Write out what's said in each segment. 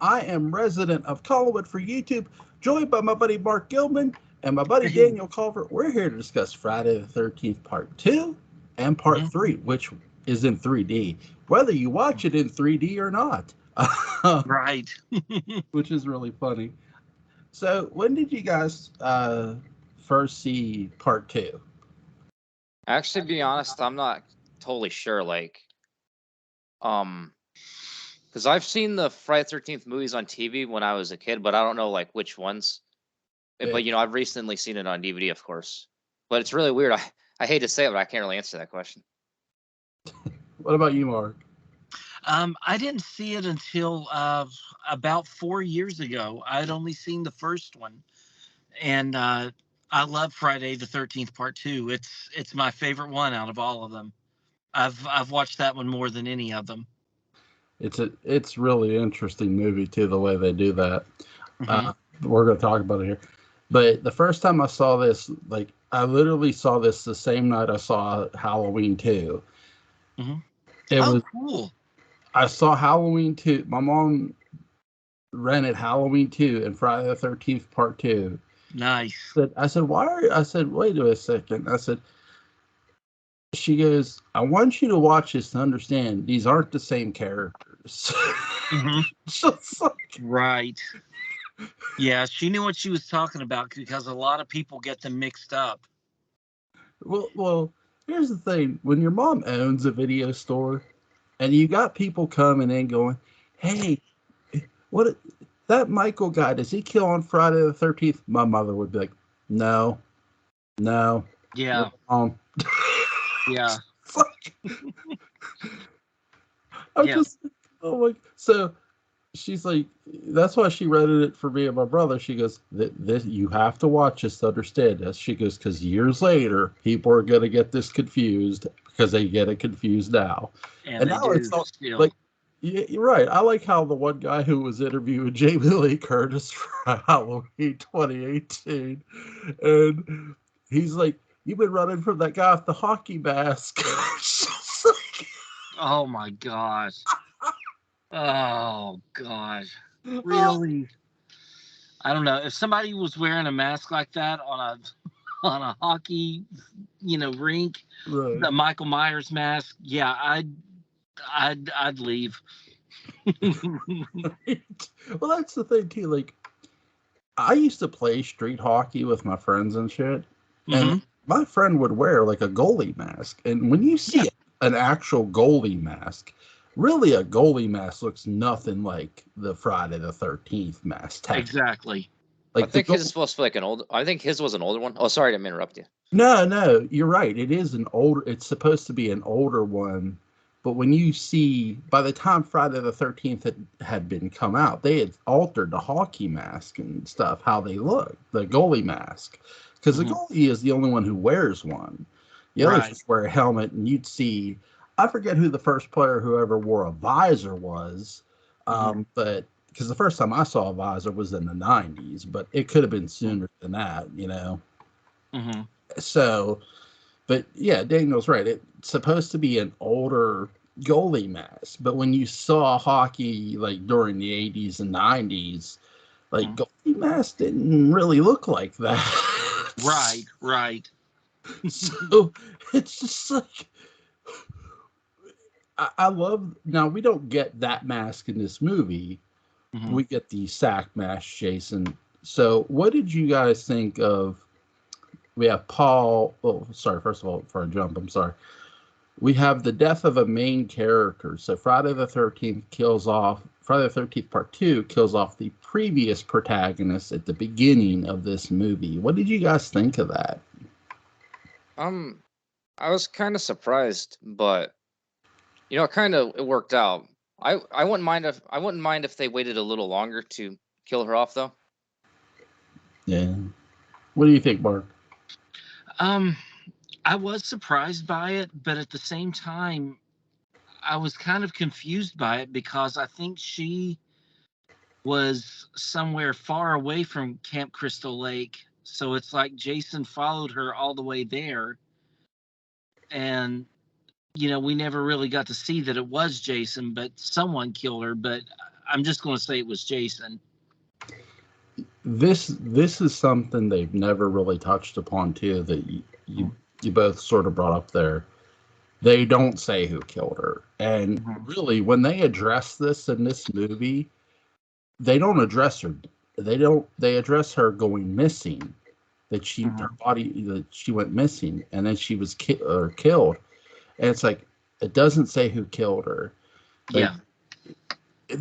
I am resident of Collinwood for YouTube, joined by my buddy Mark Gillman and my buddy Mhm. Daniel Culver. We're here to discuss Friday the 13th Part 2 and Part 3, which is in 3D, whether you watch it in 3D or not, Right. which is really funny. So, when did you guys first see Part 2? Actually, to be honest, I'm not totally sure. Um, because I've seen the Friday 13th movies on TV when I was a kid, but I don't know like which ones. But I've recently seen it on DVD, of course. But it's really weird. I hate to say it, but I can't really answer that question. What about you, Mark? I didn't see it until about 4 years ago. I'd only seen the first one, and I love Friday the 13th Part 2. It's my favorite one out of all of them. I've watched that one more than any of them. It's really interesting movie too, the way they do that. Mm-hmm. We're going to talk about it here. But the first time I saw this, like I literally saw this the same night I saw Halloween 2. Mm-hmm. It was cool. I saw Halloween 2. My mom rented Halloween 2 and Friday the 13th Part 2. Nice. I said, why are I said, wait a second. I said, she goes, I want you to watch this to understand these aren't the same characters. Mm-hmm. Just like, right. Yeah, she knew what she was talking about because a lot of people get them mixed up. well, here's the thing. When your mom owns a video store and you got people coming in going, hey, what that Michael guy, does he kill on Friday the 13th? My mother would be like, no. Yeah. Yeah. I'm just, oh my, so she's like, that's why she rented it for me and my brother. She goes, this, you have to watch this to understand this. She goes, because years later, people are going to get this confused because they get it confused now. And now it's all, like, yeah, you're right. I like how the one guy who was interviewing Jamie Lee Curtis for Halloween 2018, and he's like, you've been running from that guy with the hockey mask. oh my gosh. Oh gosh. Really? I don't know. If somebody was wearing a mask like that on a hockey, rink, right. the Michael Myers mask, yeah, I'd leave. Right. Well, that's the thing too. Like, I used to play street hockey with my friends and shit, and my friend would wear like a goalie mask. And when you see an actual goalie mask, really a goalie mask looks nothing like the Friday the 13th mask. Exactly. Like I think his is supposed to be like an old. I think his was an older one. Oh, sorry to interrupt you. No, you're right. It is an older. It's supposed to be an older one. But when you see, by the time Friday the 13th had been come out, they had altered the hockey mask and stuff, how they look, the goalie mask. Because the goalie is the only one who wears one. The others just wear a helmet, and you'd see, I forget who the first player who ever wore a visor was, but because the first time I saw a visor was in the 90s, but it could have been sooner than that, So, but yeah, Daniel's right. It's supposed to be an older goalie mask, but when you saw hockey like during the 80s and 90s, like goalie masks didn't really look like that. Right. So it's just like I love. Now we don't get that mask in this movie. We get the sack mask, Jason. So what did you guys think of? We have Paul. Oh, sorry. First of all, before I jump, I'm sorry. We have the death of a main character. So Friday the 13th kills off. Friday the 13th Part 2 kills off the previous protagonist at the beginning of this movie. What did you guys think of that? I was kind of surprised, but it worked out. I wouldn't mind if they waited a little longer to kill her off, though. Yeah. What do you think, Mark? I was surprised by it, but at the same time, I was kind of confused by it because I think she was somewhere far away from Camp Crystal Lake. So it's like Jason followed her all the way there. And, we never really got to see that it was Jason, but someone killed her. But I'm just going to say it was Jason. This is something they've never really touched upon too. That you both sort of brought up there. They don't say who killed her, and really, when they address this in this movie, they don't address her. They address her going missing. That her body, that she went missing, and then she was killed. And it's like, it doesn't say who killed her. Like,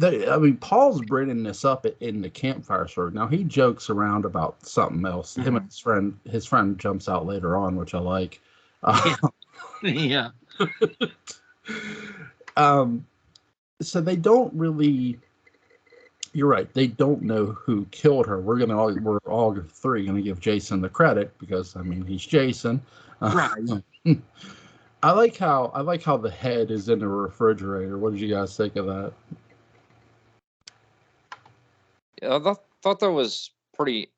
I mean, Paul's bringing this up in the campfire story. Now, he jokes around about something else. Him and his friend jumps out later on, which I like. Yeah. So they don't really. You're right. They don't know who killed her. We're all three gonna give Jason the credit because, I mean, he's Jason. Right. I like how the head is in the refrigerator. What did you guys think of that? Yeah, I thought that was pretty,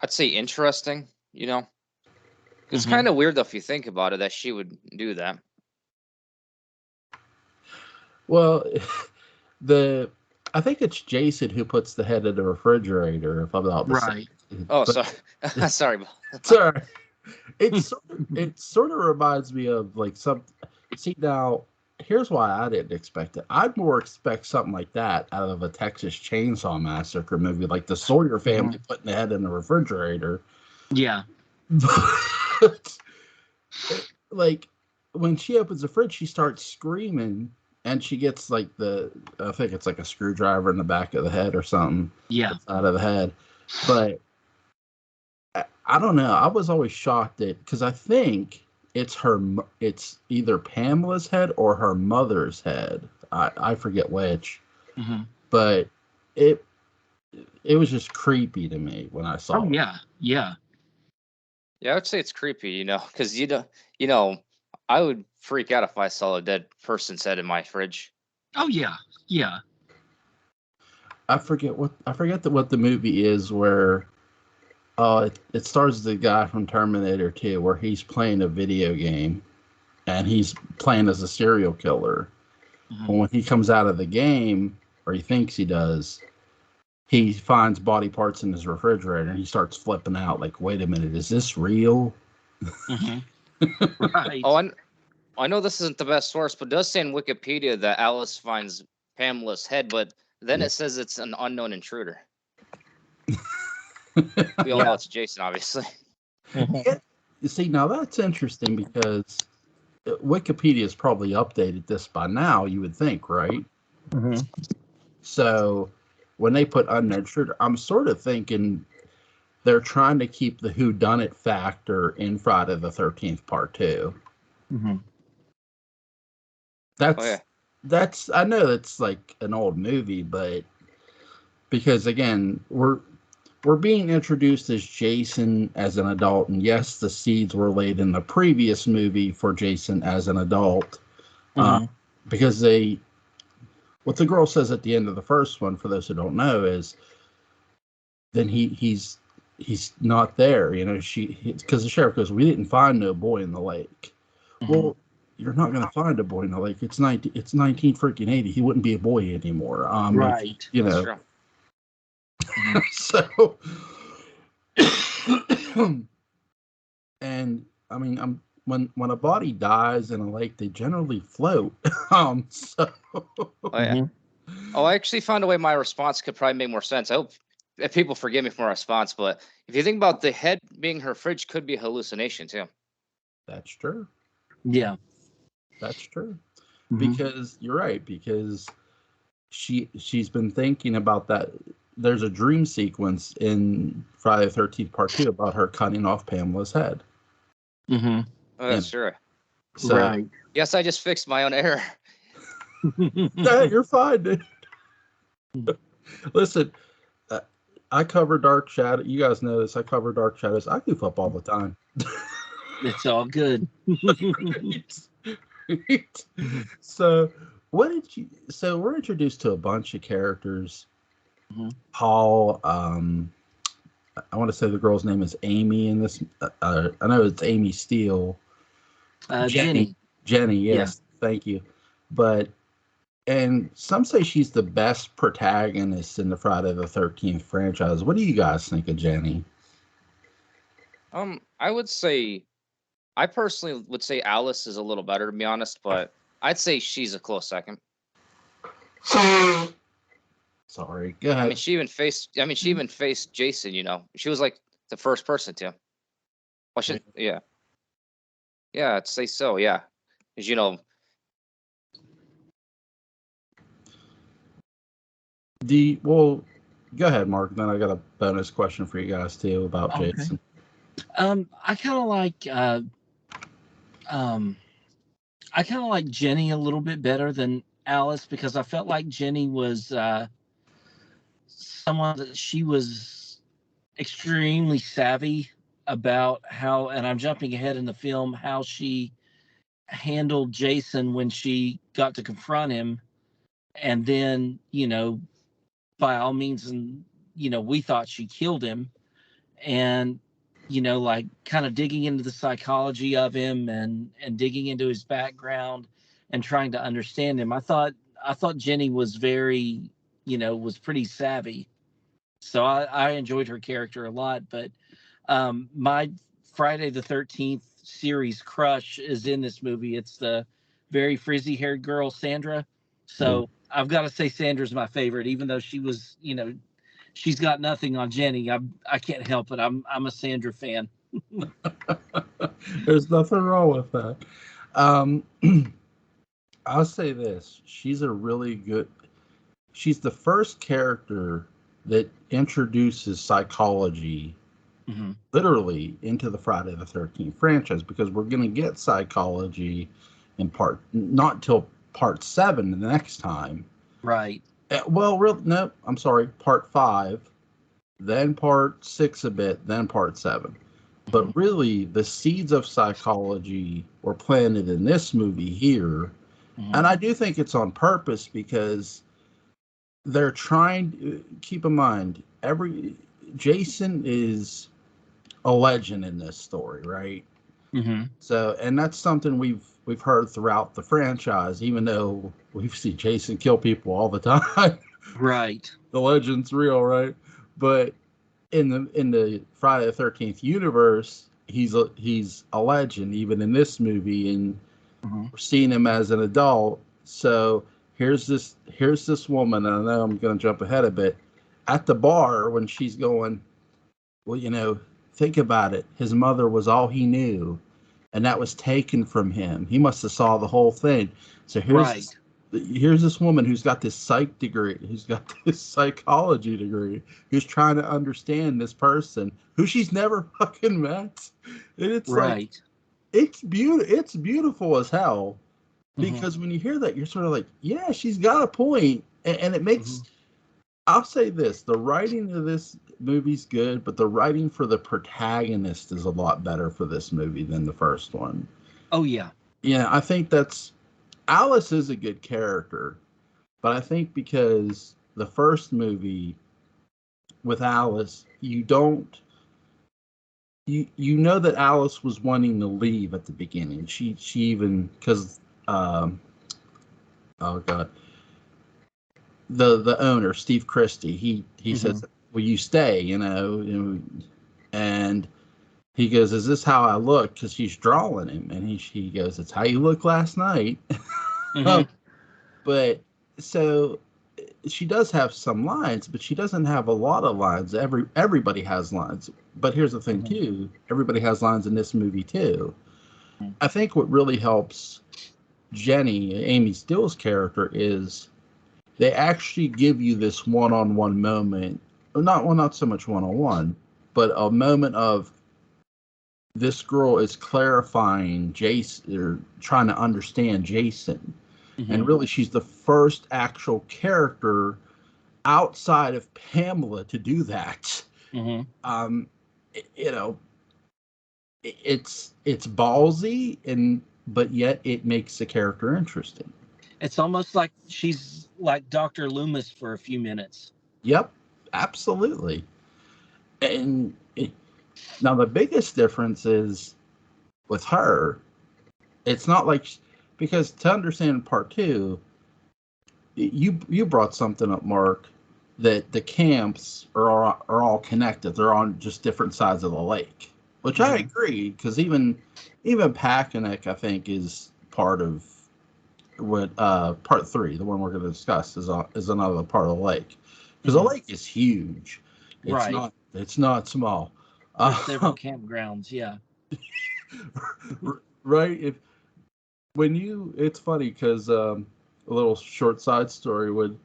I'd say, interesting. You know, it's kind of weird though, if you think about it, that she would do that. Well, I think it's Jason who puts the head in the refrigerator, if I'm not mistaken. Right. Oh, sorry. Sorry. Sorry. It sort of reminds me of like some. See, now here's why I didn't expect it. I'd more expect something like that out of a Texas Chainsaw Massacre movie, like the Sawyer family putting the head in the refrigerator. Yeah. But, like, when she opens the fridge, she starts screaming. And she gets like I think it's like a screwdriver in the back of the head or something. Yeah. Out of the head. But I don't know. I was always shocked because I think it's either Pamela's head or her mother's head. I forget which. But it was just creepy to me when I saw it. Yeah. Yeah. Yeah, I would say it's creepy, you know, because you know, I would freak out if I saw a dead person's head in my fridge. Oh yeah, yeah. I forget what the movie is where it stars the guy from Terminator 2 where he's playing a video game and he's playing as a serial killer. And when he comes out of the game, or he thinks he does, he finds body parts in his refrigerator and he starts flipping out like, wait a minute, is this real? Right. Oh, I know this isn't the best source, but it does say in Wikipedia that Alice finds Pamela's head, but then it says it's an unknown intruder. We all know it's Jason, obviously. Yeah. You see, now that's interesting because Wikipedia's probably updated this by now, you would think, right? So when they put unknown intruder, I'm sort of thinking they're trying to keep the whodunit factor in Friday the 13th Part 2. That's I know that's like an old movie, but because again we're being introduced as Jason as an adult, and yes, the seeds were laid in the previous movie for Jason as an adult, because what the girl says at the end of the first one, for those who don't know, is then he's not there, you know, because the sheriff goes, we didn't find no boy in the lake. Well, you're not going to find a boy in the lake. It's 19 freaking 80. He wouldn't be a boy anymore. Right. You know. So, and I mean, when a body dies in a lake, they generally float. So. Oh, I actually found a way my response could probably make more sense. I hope if people forgive me for my response, but if you think about the head being her fridge, could be a hallucination too. That's true. Yeah. That's true. Because you're right, because she's been thinking about that. There's a dream sequence in Friday the 13th Part 2 about her cutting off Pamela's head. Oh, that's true. So, right. Yes, I just fixed my own error. Yeah, you're fine, dude. Listen, I cover Dark Shadow. You guys know this. I cover Dark Shadows. I goof up all the time. It's all good. So we're introduced to a bunch of characters. Paul, I want to say the girl's name is Amy in this. I know it's Amy Steele. Jenny. Jenny, yes, thank you. But And some say she's the best protagonist in the Friday the 13th franchise. What do you guys think of Jenny? I would say, I personally would say Alice is a little better, to be honest, but I'd say she's a close second. Sorry, go ahead. She even faced Jason. She was like the first person to. Well, yeah, I'd say so. Yeah, because Well, go ahead, Mark. Then I got a bonus question for you guys too about Jason. I kind of like Jenny a little bit better than Alice, because I felt like Jenny was someone that she was extremely savvy about how, and I'm jumping ahead in the film, how she handled Jason when she got to confront him. And then, by all means, and, we thought she killed him. And, like kind of digging into the psychology of him and digging into his background and trying to understand him. I thought Jenny was very, was pretty savvy. So I enjoyed her character a lot. But my Friday the 13th series crush is in this movie. It's the very frizzy haired girl, Sandra. So I've got to say Sandra's my favorite, even though she was, she's got nothing on Jenny. I can't help it. I'm a Sandra fan. There's nothing wrong with that. I'll say this. She's the first character that introduces psychology literally into the Friday the 13th franchise, because we're going to get psychology not till part 7 the next time. Right. No, I'm sorry, part 5, then part 6 a bit, then part 7. But really, the seeds of psychology were planted in this movie here. And I do think it's on purpose, because they're trying, keep in mind, Jason is a legend in this story, right? So, and that's something we've heard throughout the franchise, even though we've seen Jason kill people all the time. Right. The legend's real, right? But in the Friday the 13th universe, he's a legend even in this movie, and we're seeing him as an adult. So here's this woman, and I know I'm going to jump ahead a bit, at the bar when she's going, well, think about it. His mother was all he knew, and that was taken from him. He must have saw the whole thing. So here's this woman who's got this psych degree, who's got this psychology degree, who's trying to understand this person who she's never fucking met. And it's like, it's beautiful as hell, because when you hear that, you're sort of like, yeah, she's got a point. And it makes, I'll say this, the writing of this movie's good, but the writing for the protagonist is a lot better for this movie than the first one. Oh, yeah. Yeah, I think Alice is a good character, but I think because the first movie with Alice, you know that Alice was wanting to leave at the beginning. She even, because oh god, the owner, Steve Christie, he says, will you stay, and he goes, is this how I look? Because she's drawing him, and he goes, it's how you look last night. But so she does have some lines, but she doesn't have a lot of lines. Everybody has lines, but here's the thing too, everybody has lines in this movie too. I think what really helps Jenny, Amy Steele's character, is they actually give you this one-on-one moment, not so much one-on-one, but a moment of this girl is clarifying Jason, or trying to understand Jason. And really, she's the first actual character outside of Pamela to do that. It's ballsy, but yet it makes the character interesting. It's almost like she's like Dr. Loomis for a few minutes. Yep, absolutely. And now the biggest difference is with her, it's not like, because to understand part 2, you brought something up, Mark, that the camps are all connected. They're on just different sides of the lake, which I agree, because even Packanack, I think, is part of what part 3, the one we're going to discuss, is another part of the lake, because the lake is huge. It's not small. There's several campgrounds. Yeah. Right. It's funny because a little short side story, when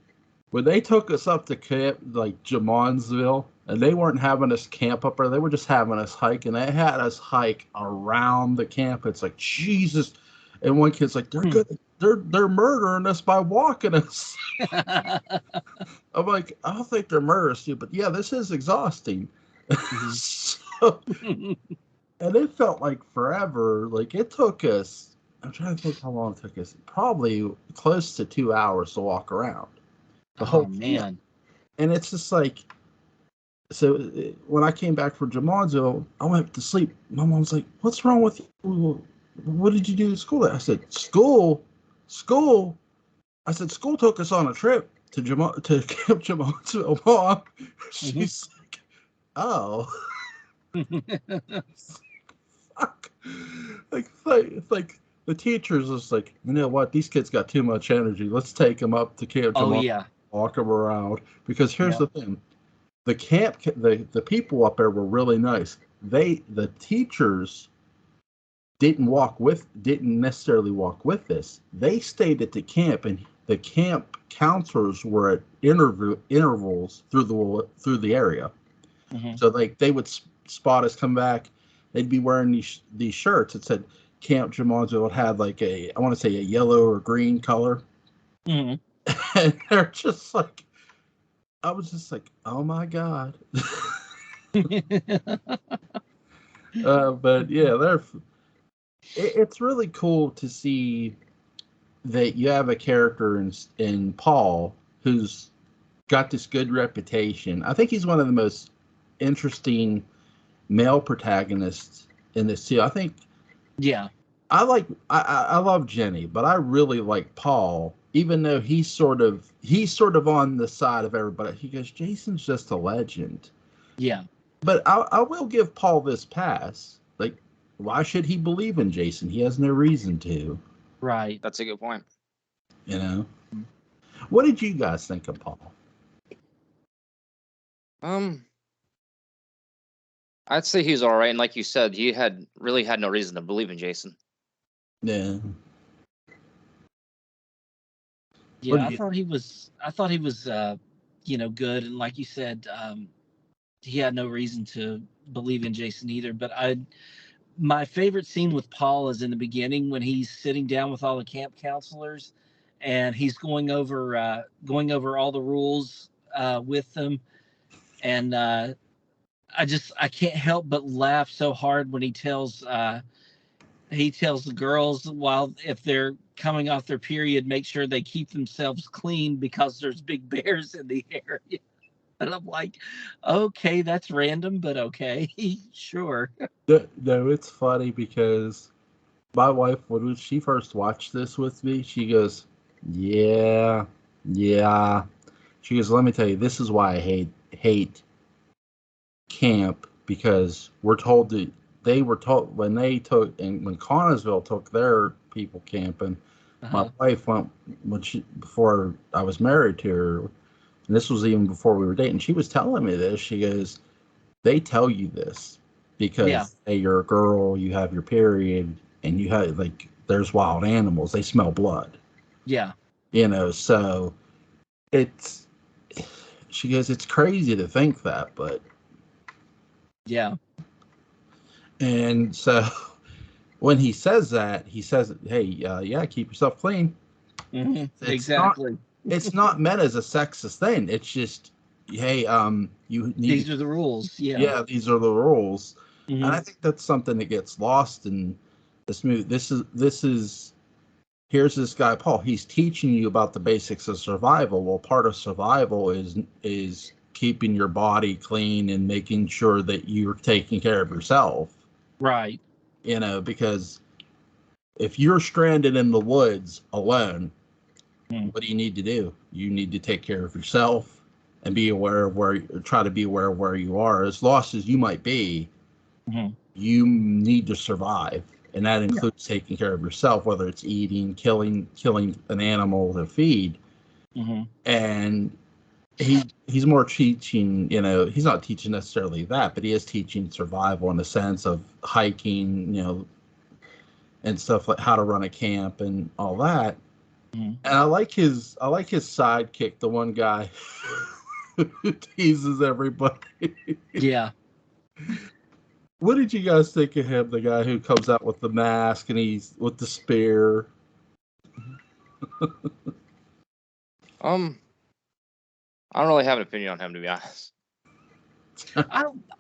they took us up to camp, like Jamonsville, and they weren't having us camp up there, they were just having us hike, and they had us hike around the camp. It's like, Jesus. And one kid's like, they're murdering us by walking us. I'm like, I don't think they're murdering us, but yeah, this is exhausting. So, and it felt like forever. Like, it took us, I'm trying to think how long it took us, probably close to 2 hours to walk around the whole man. And it's just like, so when I came back from Jamonsville, I went to sleep. My mom's like, "What's wrong with you? What did you do at school?" I said, School. I said, "School took us on a trip to Camp Jamonsville, Mom." She's like, "Oh." Fuck. Like the teachers was like, "You know what? These kids got too much energy. Let's take them up to Camp Jamonsville, walk them around." Because here's the thing. The people up there were really nice. The teachers didn't necessarily walk with us. They stayed at the camp, and the camp counselors were at intervals through the area. So they would spot us come back. They'd be wearing these shirts that said Camp Jamonsville. It had like I want to say a yellow or green color. And they're just like, I was just like, oh my God. But yeah, it's really cool to see that you have a character in Paul who's got this good reputation. I think he's one of the most interesting male protagonists in this too. I think. Yeah. I love Jenny, but I really like Paul, even though he's sort of on the side of everybody. He goes, Jason's just a legend. Yeah. But I will give Paul this pass. Like, why should he believe in Jason? He has no reason to. Right. That's a good point. You know? What did you guys think of Paul? I'd say he's all right, and like you said, he really had no reason to believe in Jason. Yeah. Yeah, I thought he was good, and like you said, he had no reason to believe in Jason either. But my favorite scene with Paul is in the beginning when he's sitting down with all the camp counselors, and he's going over all the rules with them, and I can't help but laugh so hard when he tells the girls, if they're coming off their period, make sure they keep themselves clean because there's big bears in the area. And I'm like, okay, that's random, but okay, sure. No, it's funny because my wife, when she first watched this with me, she goes, yeah. She goes, let me tell you, this is why I hate camp, because they were told when Connersville took their people camping. My wife went before I was married to her, and this was even before we were dating. She was telling me this. She goes, they tell you this because hey, you're a girl, you have your period, and you have there's wild animals. They smell blood. Yeah. So she goes, it's crazy to think that, but yeah. And so when he says that, he says, hey, keep yourself clean. Exactly. It's not meant as a sexist thing. It's just, hey, these are the rules. Yeah, these are the rules. And I think that's something that gets lost in this movie. Here's this guy, Paul. He's teaching you about the basics of survival. Well, part of survival is keeping your body clean and making sure that you're taking care of yourself. Right. Because if you're stranded in the woods alone, What do you need to do? You need to take care of yourself and be aware of try to be aware of where you are. As lost as you might be, you need to survive. And that includes taking care of yourself, whether it's eating, killing an animal to feed. And he's more teaching, he's not teaching necessarily that, but he is teaching survival in the sense of hiking, and stuff like how to run a camp and all that. And I like his sidekick, the one guy who teases everybody. Yeah. What did you guys think of him, the guy who comes out with the mask and he's with the spear? I don't really have an opinion on him, to be honest.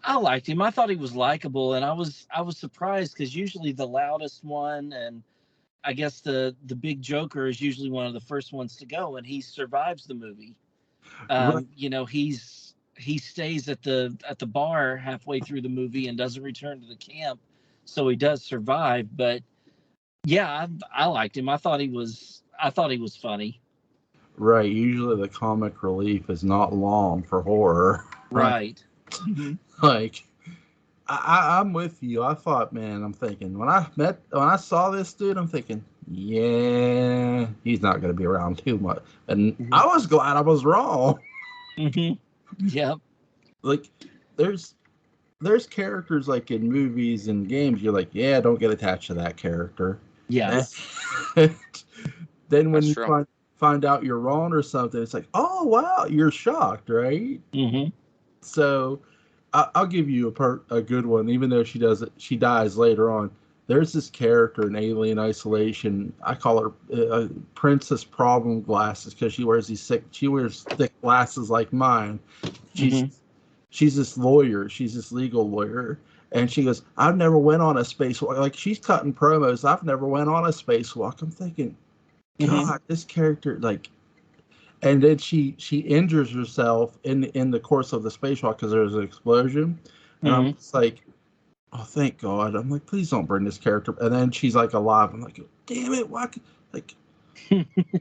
I liked him. I thought he was likable, and I was surprised because usually the loudest one, and I guess the big joker is usually one of the first ones to go, and he survives the movie. Right. He stays at the bar halfway through the movie and doesn't return to the camp, so he does survive. But yeah, I liked him. I thought he was funny. Right. Usually the comic relief is not long for horror. Right. Like, I'm with you. I thought, man, I'm thinking when I saw this dude, I'm thinking, yeah, he's not going to be around too much. And I was glad I was wrong. Yep. Like, there's characters like in movies and games, you're like, yeah, don't get attached to that character. Yes. Then when That's you true. find out you're wrong or something, it's like, oh wow, you're shocked, right? So I'll give you a good one, even though she dies later on. There's this character in Alien Isolation. I call her Princess Problem Glasses because she wears thick glasses like mine. She's this lawyer. She's this legal lawyer. And she goes, I've never went on a spacewalk. Like, she's cutting promos. I've never went on a spacewalk. I'm thinking, God, this character, like, and then she injures herself in the course of the spacewalk because there's an explosion. And I'm just like, oh, thank God. I'm like, please don't bring this character. And then she's like alive. I'm like, damn it. Why? Like,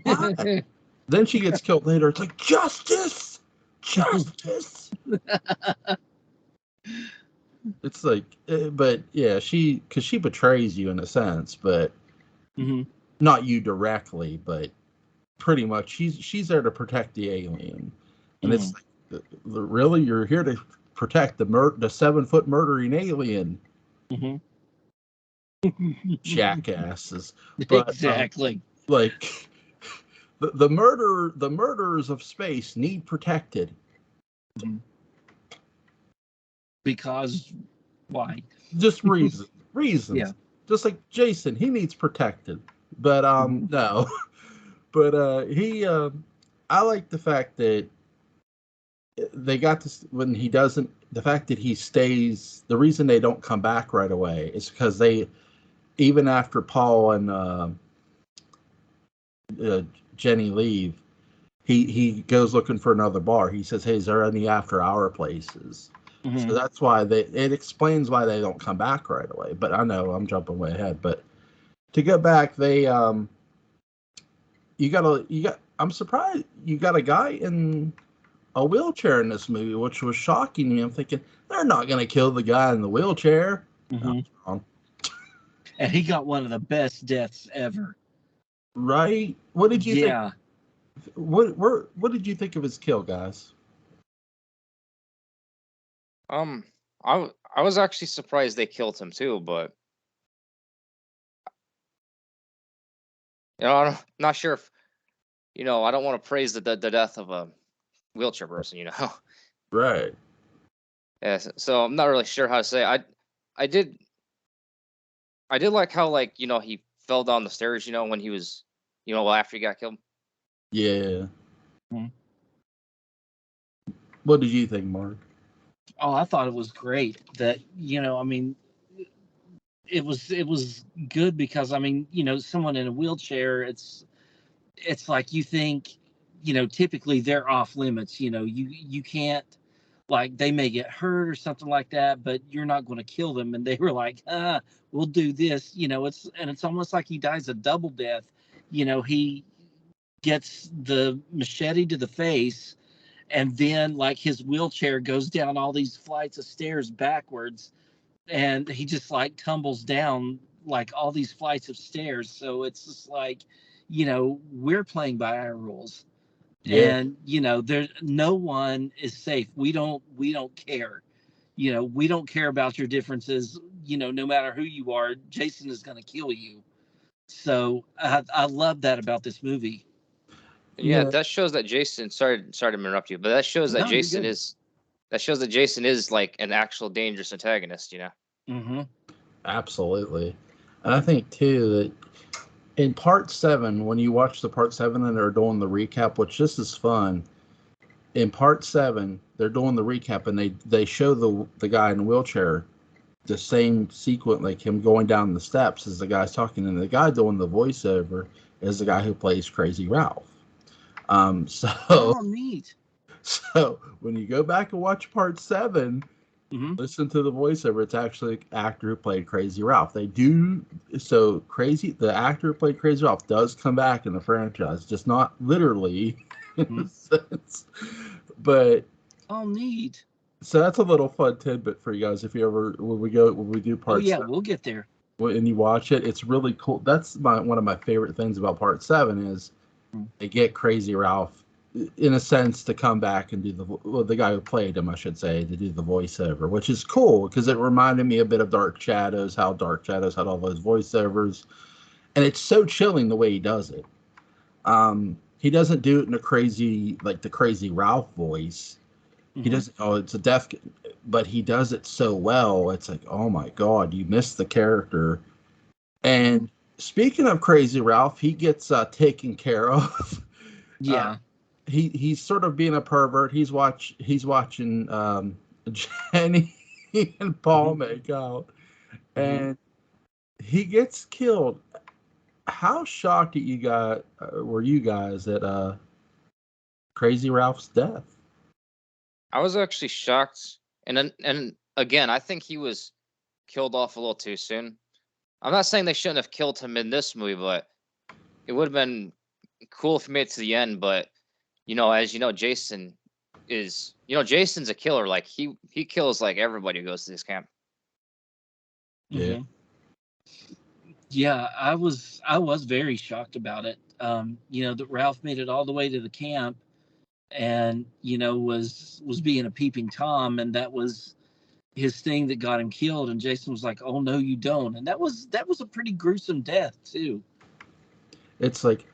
why? Then she gets killed later. It's like, justice. It's like, but yeah, because she betrays you in a sense, but not you directly, but pretty much she's there to protect the alien. And it's like, really, you're here to protect the 7-foot murdering alien. Jackasses. But exactly. Like, the murderers of space need protected. Because why? Just reasons. Yeah. Just like Jason, he needs protected. But no. But he I like the fact that they got this when he doesn't, the fact that he stays, the reason they don't come back right away is because they, even after Paul and Jenny leave, he goes looking for another bar. He says, hey, is there any after hour places? So that's why it explains why they don't come back right away. But I know I'm jumping way ahead. But to go back, I'm surprised you got a guy in a wheelchair in this movie, which was shocking me. I'm thinking, they're not going to kill the guy in the wheelchair. And he got one of the best deaths ever. Right? What did you think? What did you think of his kill, guys? I was actually surprised they killed him too, but I'm not sure if I don't want to praise the death of a wheelchair person, Right. Yeah, so I'm not really sure how to say. I did like how, like, he fell down the stairs, when he was, after he got killed. Yeah. What did you think, Mark? Oh, I thought it was great that, I mean, it was good because, I mean, someone in a wheelchair, it's like you think, typically they're off limits, you can't, like, they may get hurt or something like that, but you're not going to kill them. And they were like, we'll do this, it's almost like he dies a double death. He gets the machete to the face, and then like his wheelchair goes down all these flights of stairs backwards, and he just like tumbles down like all these flights of stairs. So it's just like, we're playing by our rules. Yeah. And there, no one is safe. We don't care. We don't care about your differences. No matter who you are, Jason is going to kill you. So I love that about this movie. Yeah, Yeah. that shows that Jason. Sorry to interrupt you, but that shows that No, you're Jason good. is. That shows that Jason is like an actual dangerous antagonist. Mm-hmm. Absolutely. And I think too that in part 7, when you watch the part 7 and they're doing the recap, which this is fun. In part 7, they're doing the recap and they show the guy in the wheelchair the same sequence, like him going down the steps as the guy's talking, and the guy doing the voiceover is the guy who plays Crazy Ralph. So Oh, neat. so when you go back and watch part 7, Mm-hmm. listen to the voiceover. It's actually the actor who played Crazy Ralph. They do so crazy. The actor who played Crazy Ralph does come back in the franchise, just not literally in a sense. But Oh, neat. so that's a little fun tidbit for you guys. If you ever when we do Oh part yeah, 7 we'll get there. and you watch it, it's really cool. That's one of my favorite things about part 7 is they get Crazy Ralph in a sense to come back and do the guy who played him, I should say, to do the voiceover, which is cool because it reminded me a bit of Dark Shadows, how Dark Shadows had all those voiceovers, and it's so chilling the way he does it. He doesn't do it in a crazy like the Crazy Ralph voice. He doesn't. Oh, it's a death, but he does it so well. It's like, oh my god, you missed the character. And speaking of Crazy Ralph, he gets taken care of. Yeah. He's sort of being a pervert. He's watching Jenny and Paul make out, and he gets killed. How shocked were you guys at Crazy Ralph's death? I was actually shocked, and again, I think he was killed off a little too soon. I'm not saying they shouldn't have killed him in this movie, but it would have been cool if he made it to the end. But as you know, Jason is Jason's a killer. Like he kills like everybody who goes to this camp. Yeah. Yeah, I was very shocked about it. That Ralph made it all the way to the camp, and was being a peeping Tom, and that was his thing that got him killed. And Jason was like, "Oh no, you don't," and that was a pretty gruesome death too. It's like,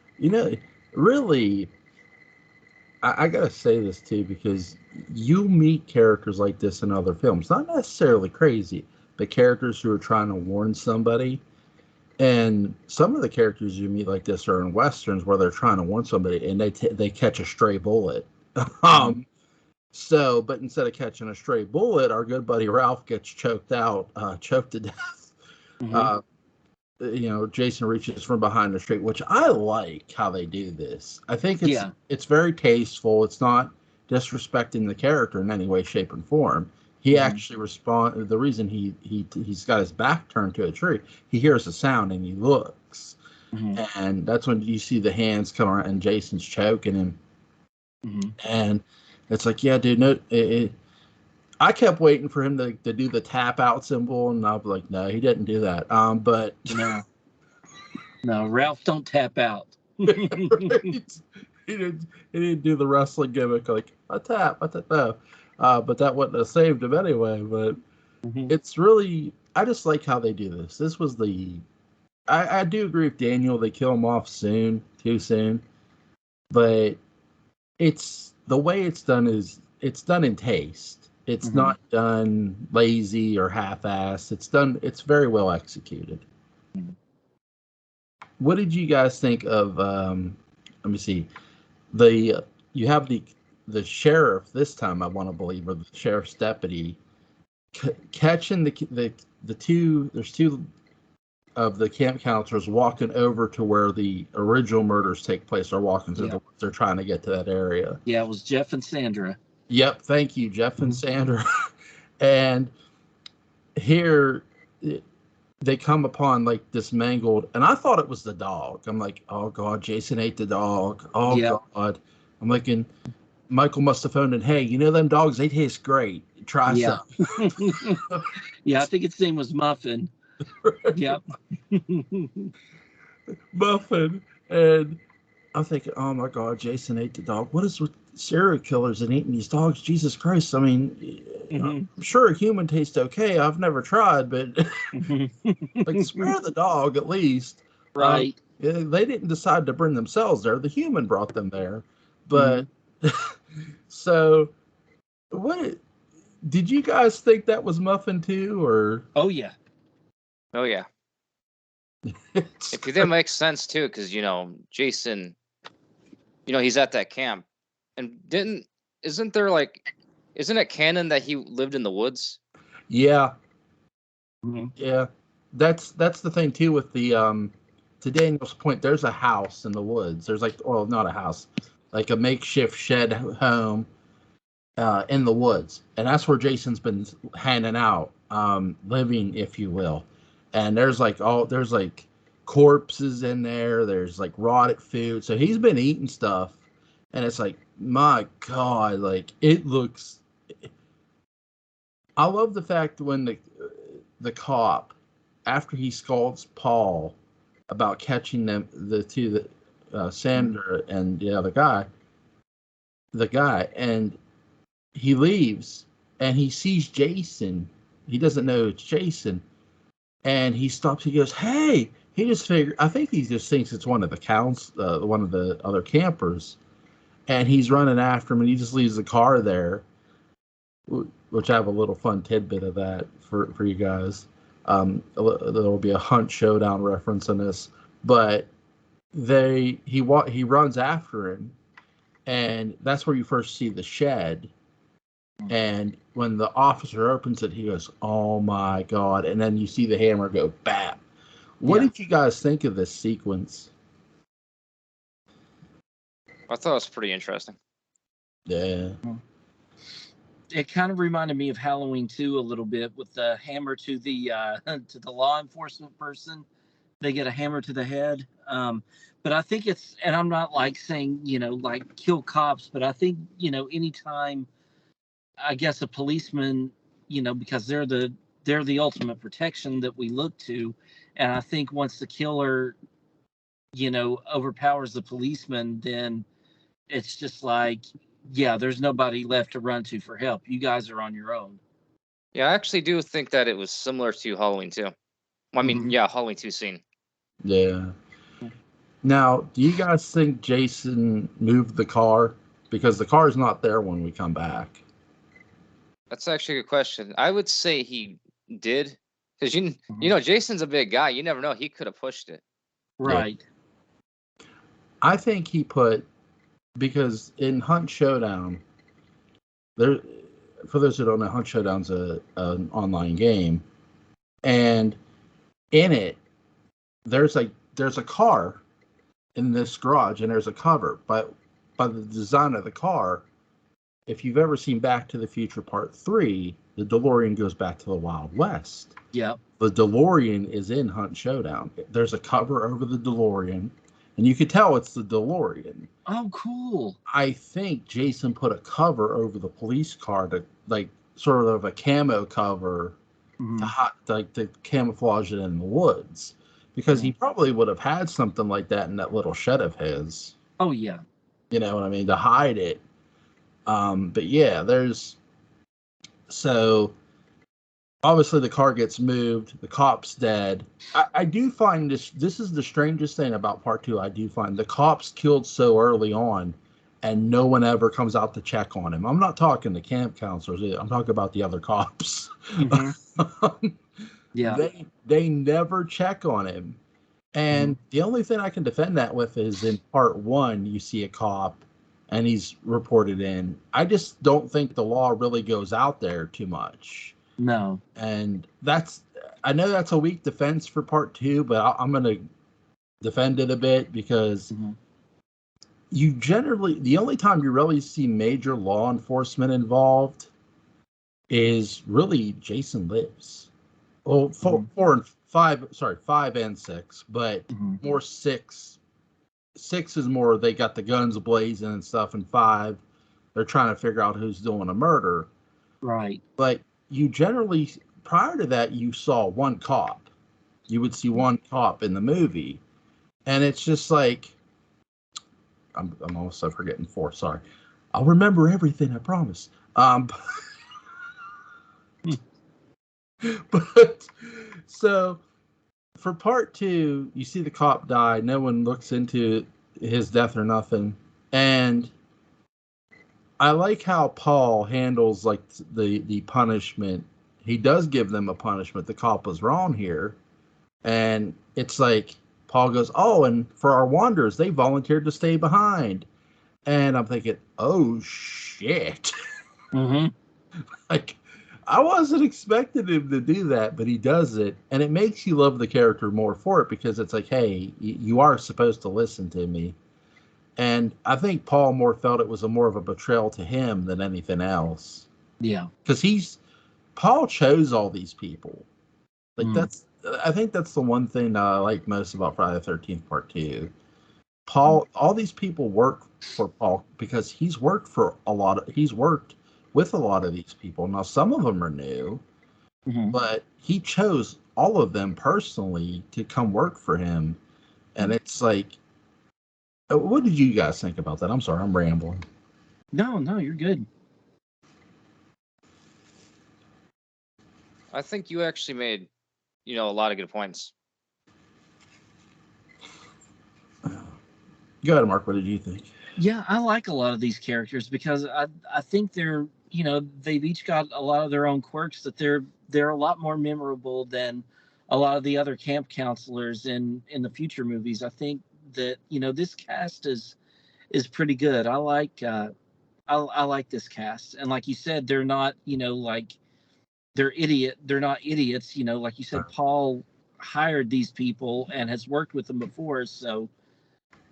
really, I gotta say this too, because you meet characters like this in other films, not necessarily crazy, but characters who are trying to warn somebody. And some of the characters you meet like this are in westerns where they're trying to warn somebody and they catch a stray bullet. But instead of catching a stray bullet, our good buddy Ralph gets choked to death. Jason reaches from behind the street, which I like how they do this. I think it's very tasteful. It's not disrespecting the character in any way, shape, and form. He actually responds. The reason he's got his back turned to a tree, he hears a sound and he looks, and that's when you see the hands come around and Jason's choking him, and it's like, yeah, dude, no. I kept waiting for him to do the tap out symbol, and I was like, no, he didn't do that. But no, Ralph don't tap out. Right? He didn't do the wrestling gimmick like a tap. No. But that wouldn't have saved him anyway. But it's really, I just like how they do this. This was I do agree with Daniel. They kill him off too soon. But it's the way it's done it's done in taste. It's not done lazy or half-assed. It's very well executed. What did you guys think of, let me see, you have the sheriff this time, I want to believe, or the sheriff's deputy, catching the two, there's two of the camp counselors walking over to where the original murders take place, or walking through they're trying to get to that area. Yeah, it was Jeff and Sandra. Yep, thank you, Jeff and Sandra. And here, they come upon like this mangled, and I thought it was the dog. I'm like, oh god, Jason ate the dog. Oh god. I'm thinking Michael must have phoned in, hey, you know them dogs, they taste great. Try some. Yeah, I think its name was Muffin. Yep. Muffin. And I'm thinking, oh my god, Jason ate the dog. What is with serial killers and eating these dogs? Jesus Christ. I mean, I'm sure a human tastes okay. I've never tried, but like spare the dog at least. Right. They didn't decide to bring themselves there. The human brought them there. But so what did you guys think that was Muffin too, or? Oh yeah. It didn't make sense too, because Jason, he's at that camp, and isn't it canon that he lived in the woods? Yeah. Yeah. That's the thing too with the to Daniel's point, there's a house in the woods. There's like, well, not a house, like a makeshift shed home in the woods, and that's where Jason's been hanging out, living, if you will. And there's like corpses in there. There's like rotted food. So he's been eating stuff, and it's like, my God, like it looks. I love the fact when the cop, after he scolds Paul about catching Sandra and the other guy, and he leaves and he sees Jason. He doesn't know it's Jason, and he stops. He goes, "Hey!" He just figured. I think he just thinks it's one of the other campers, and he's running after him. And he just leaves the car there, which I have a little fun tidbit of that for you guys. There will be a Hunt Showdown reference in this, but he runs after him, and that's where you first see the shed. And when the officer opens it, he goes, "Oh my God!" And then you see the hammer go bap. What did you guys think of this sequence? I thought it was pretty interesting. Yeah. It kind of reminded me of Halloween 2 a little bit, with the hammer to the law enforcement person. They get a hammer to the head. But I think and I'm not like saying, like kill cops, but I think, anytime, I guess, a policeman, because they're the ultimate protection that we look to. And I think once the killer, overpowers the policeman, then it's just like, yeah, there's nobody left to run to for help. You guys are on your own. Yeah, I actually do think that it was similar to Halloween 2. Well, I mean, Halloween 2 scene. Yeah. Now, do you guys think Jason moved the car? Because the car is not there when we come back. That's actually a good question. I would say he did. Because, Jason's a big guy. You never know. He could have pushed it. Right. Yeah. I think he because in Hunt Showdown, for those who don't know, Hunt Showdown's an online game. And in it, there's a car in this garage, and there's a cover. But by the design of the car, if you've ever seen Back to the Future Part 3, the DeLorean goes back to the Wild West. Yeah. The DeLorean is in Hunt Showdown. There's a cover over the DeLorean, and you could tell it's the DeLorean. Oh, cool. I think Jason put a cover over the police car to, like, sort of a camo cover to camouflage it in the woods. Because he probably would have had something like that in that little shed of his. Oh, yeah. You know what I mean? To hide it. But yeah, so obviously the car gets moved. The cop's dead. I do find this is the strangest thing about part 2. I do find the cop's killed so early on, and no one ever comes out to check on him. I'm not talking the camp counselors either. I'm talking about the other cops. Yeah. They never check on him. And the only thing I can defend that with is in part 1, you see a cop and he's reported in. I just don't think the law really goes out there too much. No. And I know that's a weak defense for part 2, but I'm going to defend it a bit because the only time you really see major law enforcement involved is really Jason Lives. Well, 4 5 and 6, but more 6. 6 is more they got the guns blazing and stuff, and 5 they're trying to figure out who's doing a murder. Right. But you generally, prior to that, you saw one cop. You would see one cop in the movie, and it's just like, I'm also forgetting 4. Sorry, I'll remember everything. I promise. But so for part 2, you see the cop die. No one looks into his death or nothing, and I like how Paul handles like the punishment. He does give them a punishment. The cop was wrong here, and it's like Paul goes, "Oh, and for our wanderers, they volunteered to stay behind." And I'm thinking, "Oh shit!" Like, I wasn't expecting him to do that, but he does it, and it makes you love the character more for it because it's like, "Hey, you are supposed to listen to me." And I think Paul more felt it was more of a betrayal to him than anything else. Yeah. Because Paul chose all these people. Like I think that's the one thing that I like most about Friday the 13th Part 2. Paul, all these people work for Paul because he's worked with a lot of these people. Now, some of them are new, but he chose all of them personally to come work for him. And it's like, what did you guys think about that? I'm sorry, I'm rambling. No, you're good. I think you actually made, a lot of good points. Go ahead, Mark. What did you think? Yeah, I like a lot of these characters because I think they're, they've each got a lot of their own quirks that they're a lot more memorable than a lot of the other camp counselors in the future movies. I think that, this cast is pretty good. I like I like this cast. And like you said, they're not, like they're not idiots, like you said, Paul hired these people and has worked with them before, so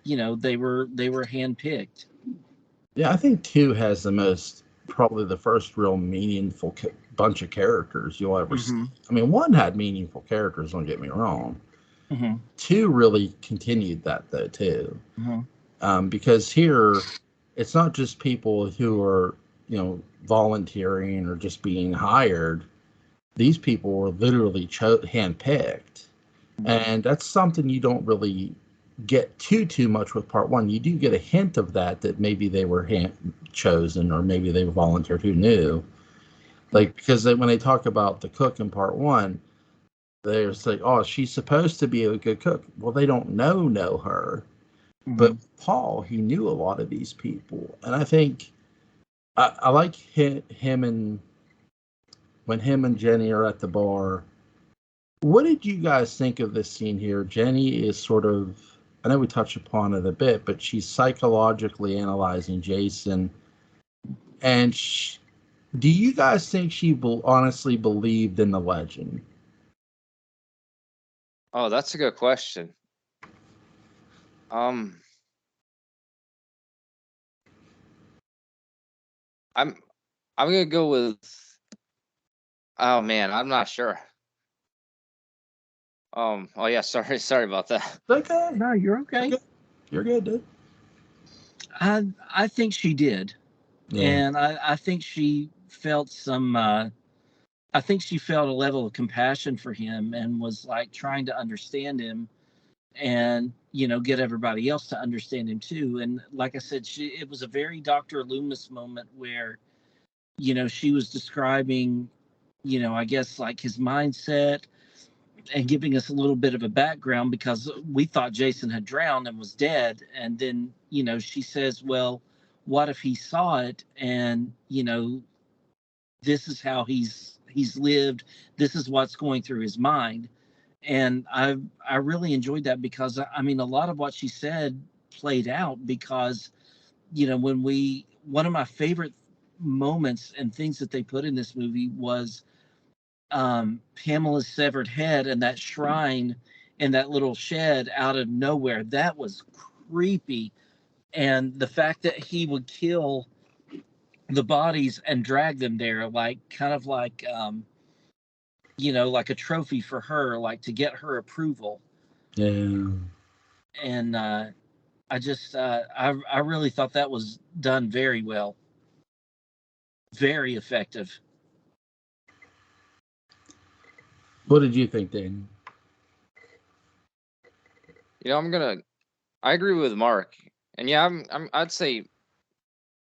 they were handpicked. Yeah, I think 2 has probably the first real meaningful bunch of characters you'll ever see. I mean, 1 had meaningful characters, don't get me wrong. 2 really continued that, though, too. Because here, it's not just people who are, volunteering or just being hired. These people were literally handpicked. And that's something you don't really get too much with Part 1. You do get a hint of that maybe they were chosen or maybe they volunteered, who knew. Like, because when they talk about the cook in Part 1, they're like, "Oh, she's supposed to be a good cook." Well, they don't know her. But Paul, he knew a lot of these people. And I think I like him and when him and Jenny are at the bar. What did you guys think of this scene here? Jenny is sort of, I know we touched upon it a bit, but she's psychologically analyzing Jason. And do you guys think she honestly believed in the legend? Oh, that's a good question. I'm gonna go with. Oh man, I'm not sure. Oh yeah, sorry about that. Okay. No, you're okay. You're good, dude. I think she did. Yeah. And I think she felt some I think she felt a level of compassion for him and was like trying to understand him and get everybody else to understand him too. And like I said, it was a very Dr. Loomis moment where she was describing I guess like his mindset and giving us a little bit of a background because we thought Jason had drowned and was dead. And then, she says, well, what if he saw it and, this is how he's lived. This is what's going through his mind. And I really enjoyed that because I mean, a lot of what she said played out because, one of my favorite moments and things that they put in this movie was Pamela's severed head and that shrine in that little shed out of nowhere. That was creepy. And the fact that he would kill the bodies and drag them there, like kind of like like a trophy for her, like to get her approval. Yeah. And I just, I really thought that was done very well, very effective. What did you think, Daniel? I agree with Mark, and yeah, I'd say,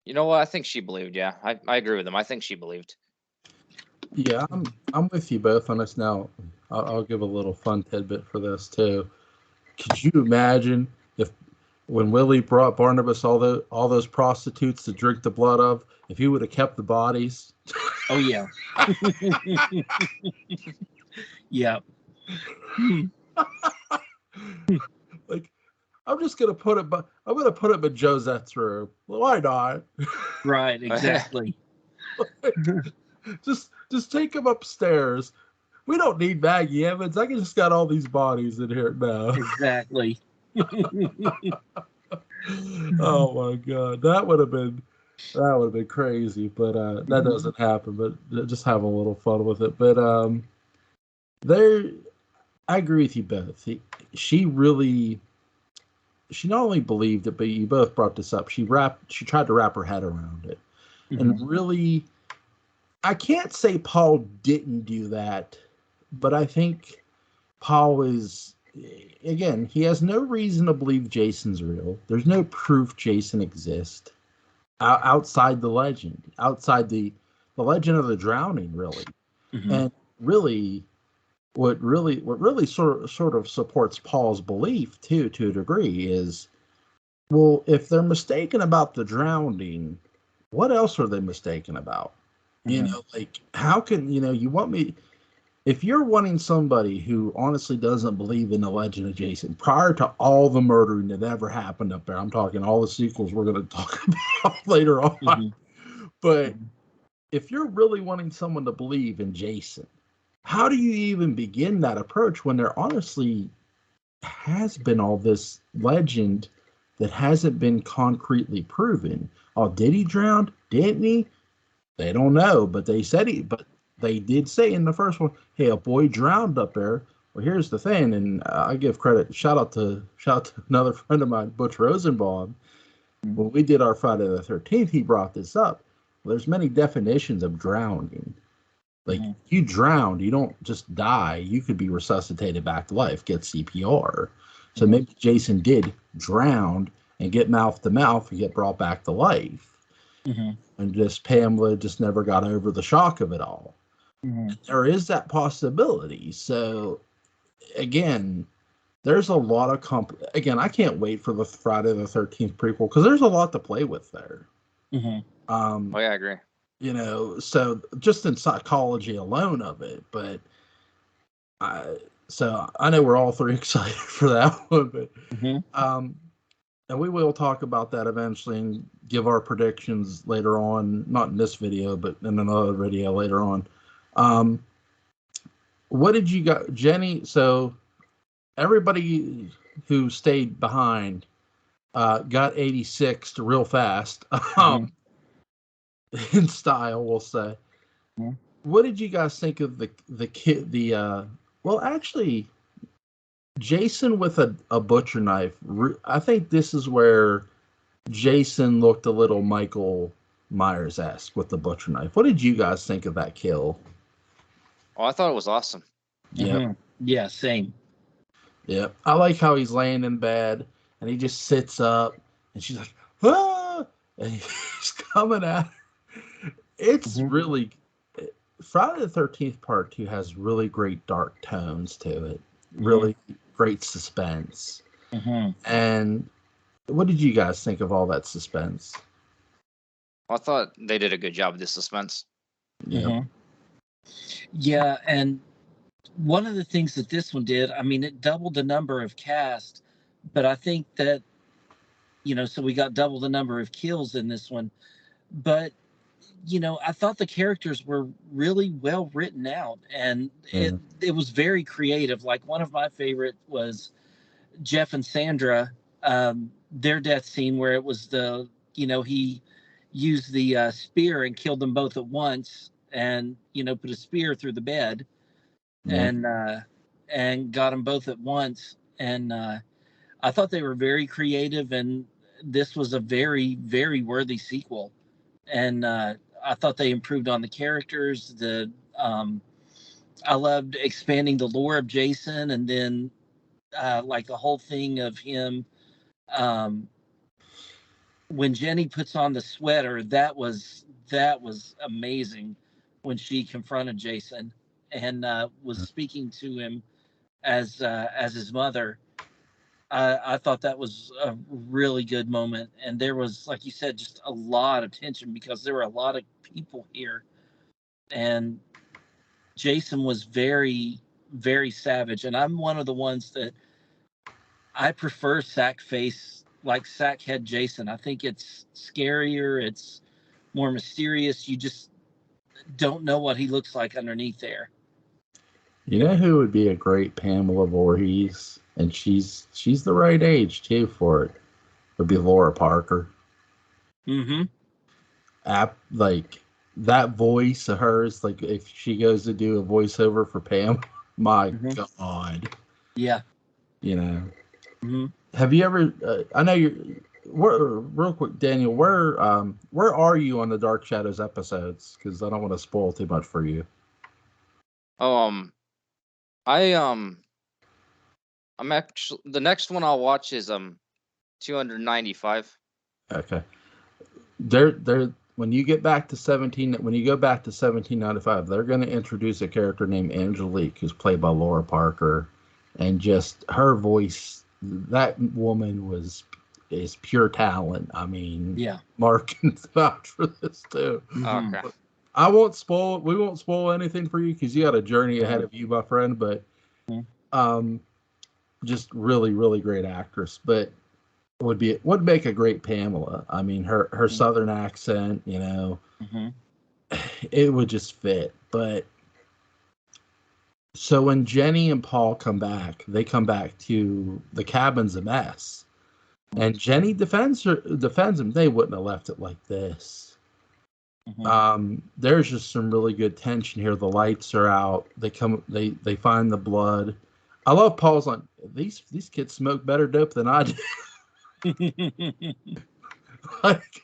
you know what, I think she believed. Yeah, I agree with him. I think she believed. Yeah, I'm with you both on this now. I'll give a little fun tidbit for this too. Could you imagine if when Willie brought Barnabas all those prostitutes to drink the blood of, if he would have kept the bodies? Oh yeah. Yeah. Like, I'm gonna put him in Josette's room. Why not? Right, exactly. just take him upstairs. We don't need Maggie Evans. I can just got all these bodies in here now. Exactly. Oh my god, that would have been crazy, but that doesn't happen. But just have a little fun with it. But there, I agree with you both. She really, she not only believed it, but you both brought this up. She tried to wrap her head around it, and really, I can't say Paul didn't do that, but I think Paul is, again, he has no reason to believe Jason's real. There's no proof Jason exists outside the legend, outside the legend of the drowning, really. And really, what really sort of supports Paul's belief too, to a degree, is, well, if they're mistaken about the drowning, what else are they mistaken about? You know, like, how can, you want me, if you're wanting somebody who honestly doesn't believe in the legend of Jason prior to all the murdering that ever happened up there, I'm talking all the sequels we're going to talk about later on. But if you're really wanting someone to believe in Jason, how do you even begin that approach when there honestly has been all this legend that hasn't been concretely proven? Oh, did he drown? Didn't he? They don't know, but they did say in the first one, hey, a boy drowned up there. Well, here's the thing, and I give credit, shout out to another friend of mine, Butch Rosenbaum. When we did our Friday the 13th, he brought this up. Well, there's many definitions of drowning. Like, you drowned, you don't just die. You could be resuscitated back to life, get CPR. So maybe Jason did drown and get mouth to mouth and get brought back to life. And just Pamela just never got over the shock of it all. There is that possibility. So again, there's a lot of again, I can't wait for the Friday the 13th prequel, because there's a lot to play with there. Oh yeah, I agree. So just in psychology alone of it, but so I know we're all three excited for that one, but and we will talk about that eventually and give our predictions later on, not in this video, but in another video later on. What did you got, Jenny? So everybody who stayed behind got 86 real fast, in style, we'll say. What did you guys think of the kid? Well, actually, Jason with a butcher knife. I think this is where Jason looked a little Michael Myers-esque with the butcher knife. What did you guys think of that kill? Oh, I thought it was awesome. Yeah. Yeah, same. Yeah. I like how he's laying in bed and he just sits up and she's like, ah! And he's coming at her. It's really, Friday the 13th Part 2 has really great dark tones to it. Really great suspense. And what did you guys think of all that suspense? I thought they did a good job with the suspense. Yeah. Yeah, and one of the things that this one did, I mean, it doubled the number of cast, but I think that, so we got double the number of kills in this one. But, I thought the characters were really well written out, and it was very creative. Like, one of my favorite was Jeff and Sandra, their death scene where it was he used the spear and killed them both at once, and put a spear through the bed. Yeah. and got them both at once. And I thought they were very creative, and this was a very, very worthy sequel. And I thought they improved on the characters. I loved expanding the lore of Jason, and then like the whole thing of him. Um, when Jenny puts on the sweater, that was amazing. When she confronted Jason and was speaking to him as his mother, I thought that was a really good moment. And there was, like you said, just a lot of tension because there were a lot of people here, and Jason was very, very savage. And I'm one of the ones that I prefer sack face, like sack head Jason. I think it's scarier. It's more mysterious. You just don't know what he looks like underneath there. You know who would be a great Pamela Voorhees, and she's the right age too for it. Would be Laura Parker. Mm-hmm. Like that voice of hers, like if she goes to do a voiceover for Pam, my God. Yeah. You know. Mm-hmm. Have you ever? I know you're. Real quick, Daniel. Where are you on the Dark Shadows episodes? Because I don't want to spoil too much for you. I I'm actually the next one I'll watch is 295. Okay. They're when you get back to 17, when you go back to 1795, they're going to introduce a character named Angelique, who's played by Laura Parker, and just her voice. That woman is pure talent. I mean, Yeah. Mark can vouch for this too. Mm-hmm. Okay. I won't spoil. We won't spoil anything for you because you got a journey ahead of you, my friend. But, just really, really great actress. But would make a great Pamela. I mean, her Southern accent, you know, it would just fit. But so when Jenny and Paul come back, they come back to the cabin's a mess, and Jenny defends him. They wouldn't have left it like this. There's just some really good tension here. The lights are out. They find the blood. I love Paul's like, these kids smoke better dope than I do. Like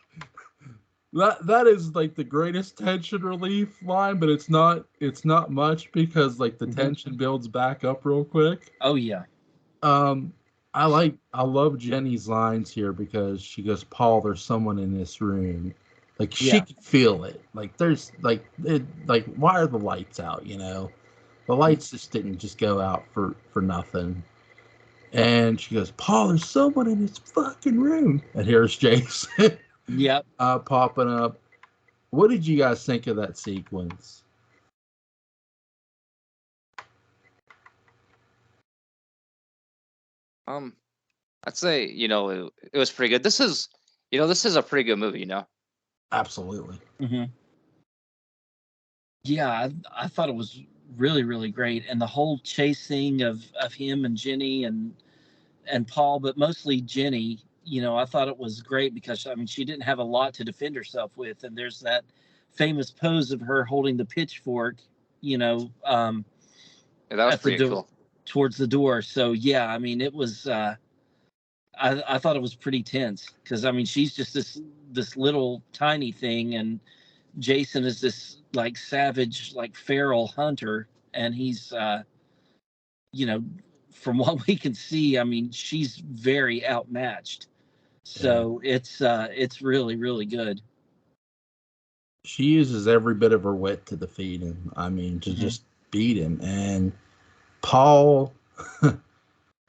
that is like the greatest tension relief line, but it's not much because like the tension builds back up real quick. Oh yeah. I love Jenny's lines here because she goes, Paul, there's someone in this room. Like she can feel it. Like there's like why are the lights out, you know? The lights just didn't just go out for nothing. And she goes, Paul, there's someone in this fucking room. And here's Jason. Yep. Popping up. What did you guys think of that sequence? I'd say, it was pretty good. This is a pretty good movie, Absolutely. Yeah, I thought it was really, really great. And the whole chase thing of him and Jenny and Paul, but mostly Jenny, I thought it was great because, I mean, she didn't have a lot to defend herself with. And there's that famous pose of her holding the pitchfork, Yeah, that was pretty cool. Towards the door. So, yeah, I mean, it was, I thought it was pretty tense because, I mean, she's just this little tiny thing, and Jason is this like savage, like feral hunter, and he's, from what we can see, I mean, she's very outmatched. So it's really, really good. She uses every bit of her wit to defeat him. I mean, to just beat him. And Paul,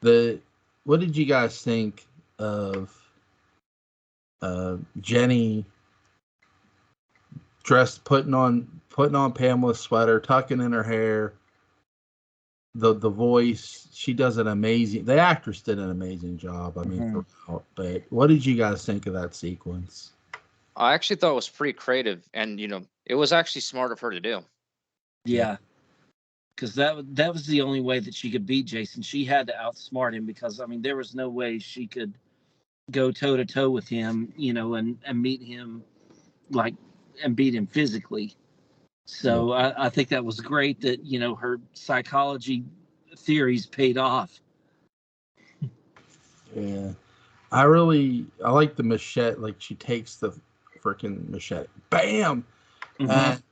what did you guys think of Jenny putting on Pamela's sweater, tucking in her hair? The voice, she does an amazing. The actress did an amazing job. I mean, throughout. But what did you guys think of that sequence? I actually thought it was pretty creative, and it was actually smart of her to do. Yeah, because that was the only way that she could beat Jason. She had to outsmart him because, I mean, there was no way she could go toe to toe with him, and meet him and beat him physically. So I think that was great that, her psychology theories paid off. Yeah. I like the machete. Like, she takes the freaking machete. Bam! Mhm. And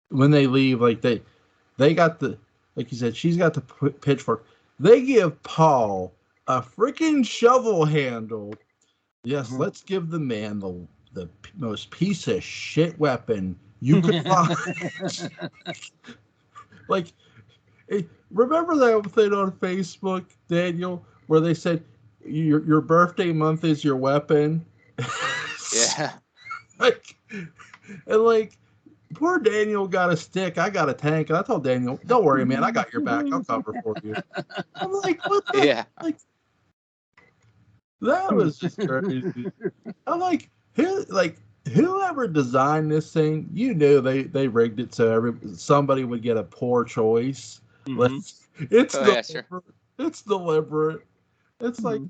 when they leave, like, they got like you said, she's got the pitchfork. They give Paul a freaking shovel handle. Yes, Mhm. let's give the man the most piece of shit weapon you could find. Like, remember that thing on Facebook, Daniel, where they said your birthday month is your weapon? Yeah. Like, and like, poor Daniel got a stick, I got a tank, and I told Daniel, "Don't worry, man, I got your back. I'll cover for you." I'm like, what the? Yeah. Like, that was just crazy. I'm like, whoever designed this thing, they rigged it so somebody would get a poor choice. Like, Mhm. it's Oh yeah, sure. deliberate. It's deliberate. It's like,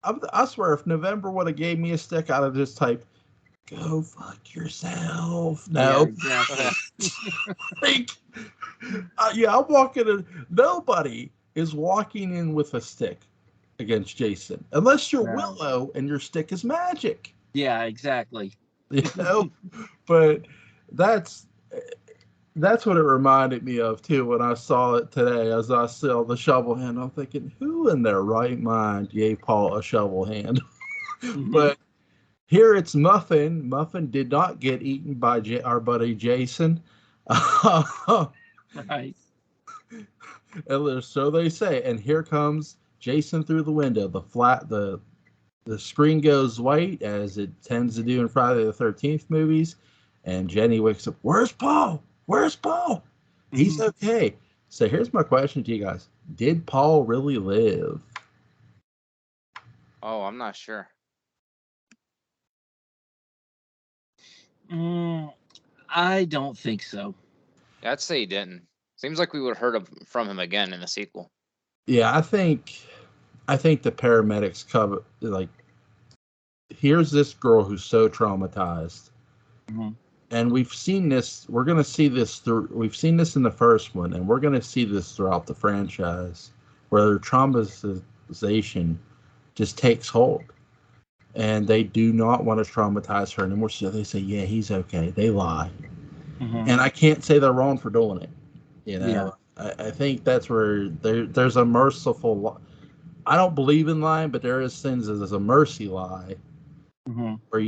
I swear, if November would have gave me a stick, I'd have just typed, "Go fuck yourself." Yeah, No, exactly. like, yeah, I'm walking in. Nobody is walking in with a stick against Jason unless you're No. Willow and your stick is magic. Yeah, exactly. But that's that's what it reminded me of too when I saw it today. As I saw the shovel hand, I'm thinking, who in their right mind gave Paul a shovel hand? Mhm. But here it's Muffin. Muffin did not get eaten by our buddy Jason. Right. And so they say. And here comes Jason through the window. The screen goes white, as it tends to do in Friday the 13th movies, and Jenny wakes up. Where's Paul? Where's Paul? He's Mhm. okay. So here's my question to you guys: did Paul really live? Oh, I'm not sure. I don't think so. Yeah, I'd say he didn't. Seems like we would have heard from him again in the sequel. Yeah, I think the paramedics cover, like, here's this girl who's so traumatized. Mhm. And we've seen this. We're going to see this through. We've seen this in the first one, and we're going to see this throughout the franchise, where their traumatization just takes hold, and they do not want to traumatize her anymore. So they say, "Yeah, he's okay." They lie, Mhm. and I can't say they're wrong for doing it. Yeah. I think that's where there's a merciful. I don't believe in lying, but there is things as a mercy lie Mhm. where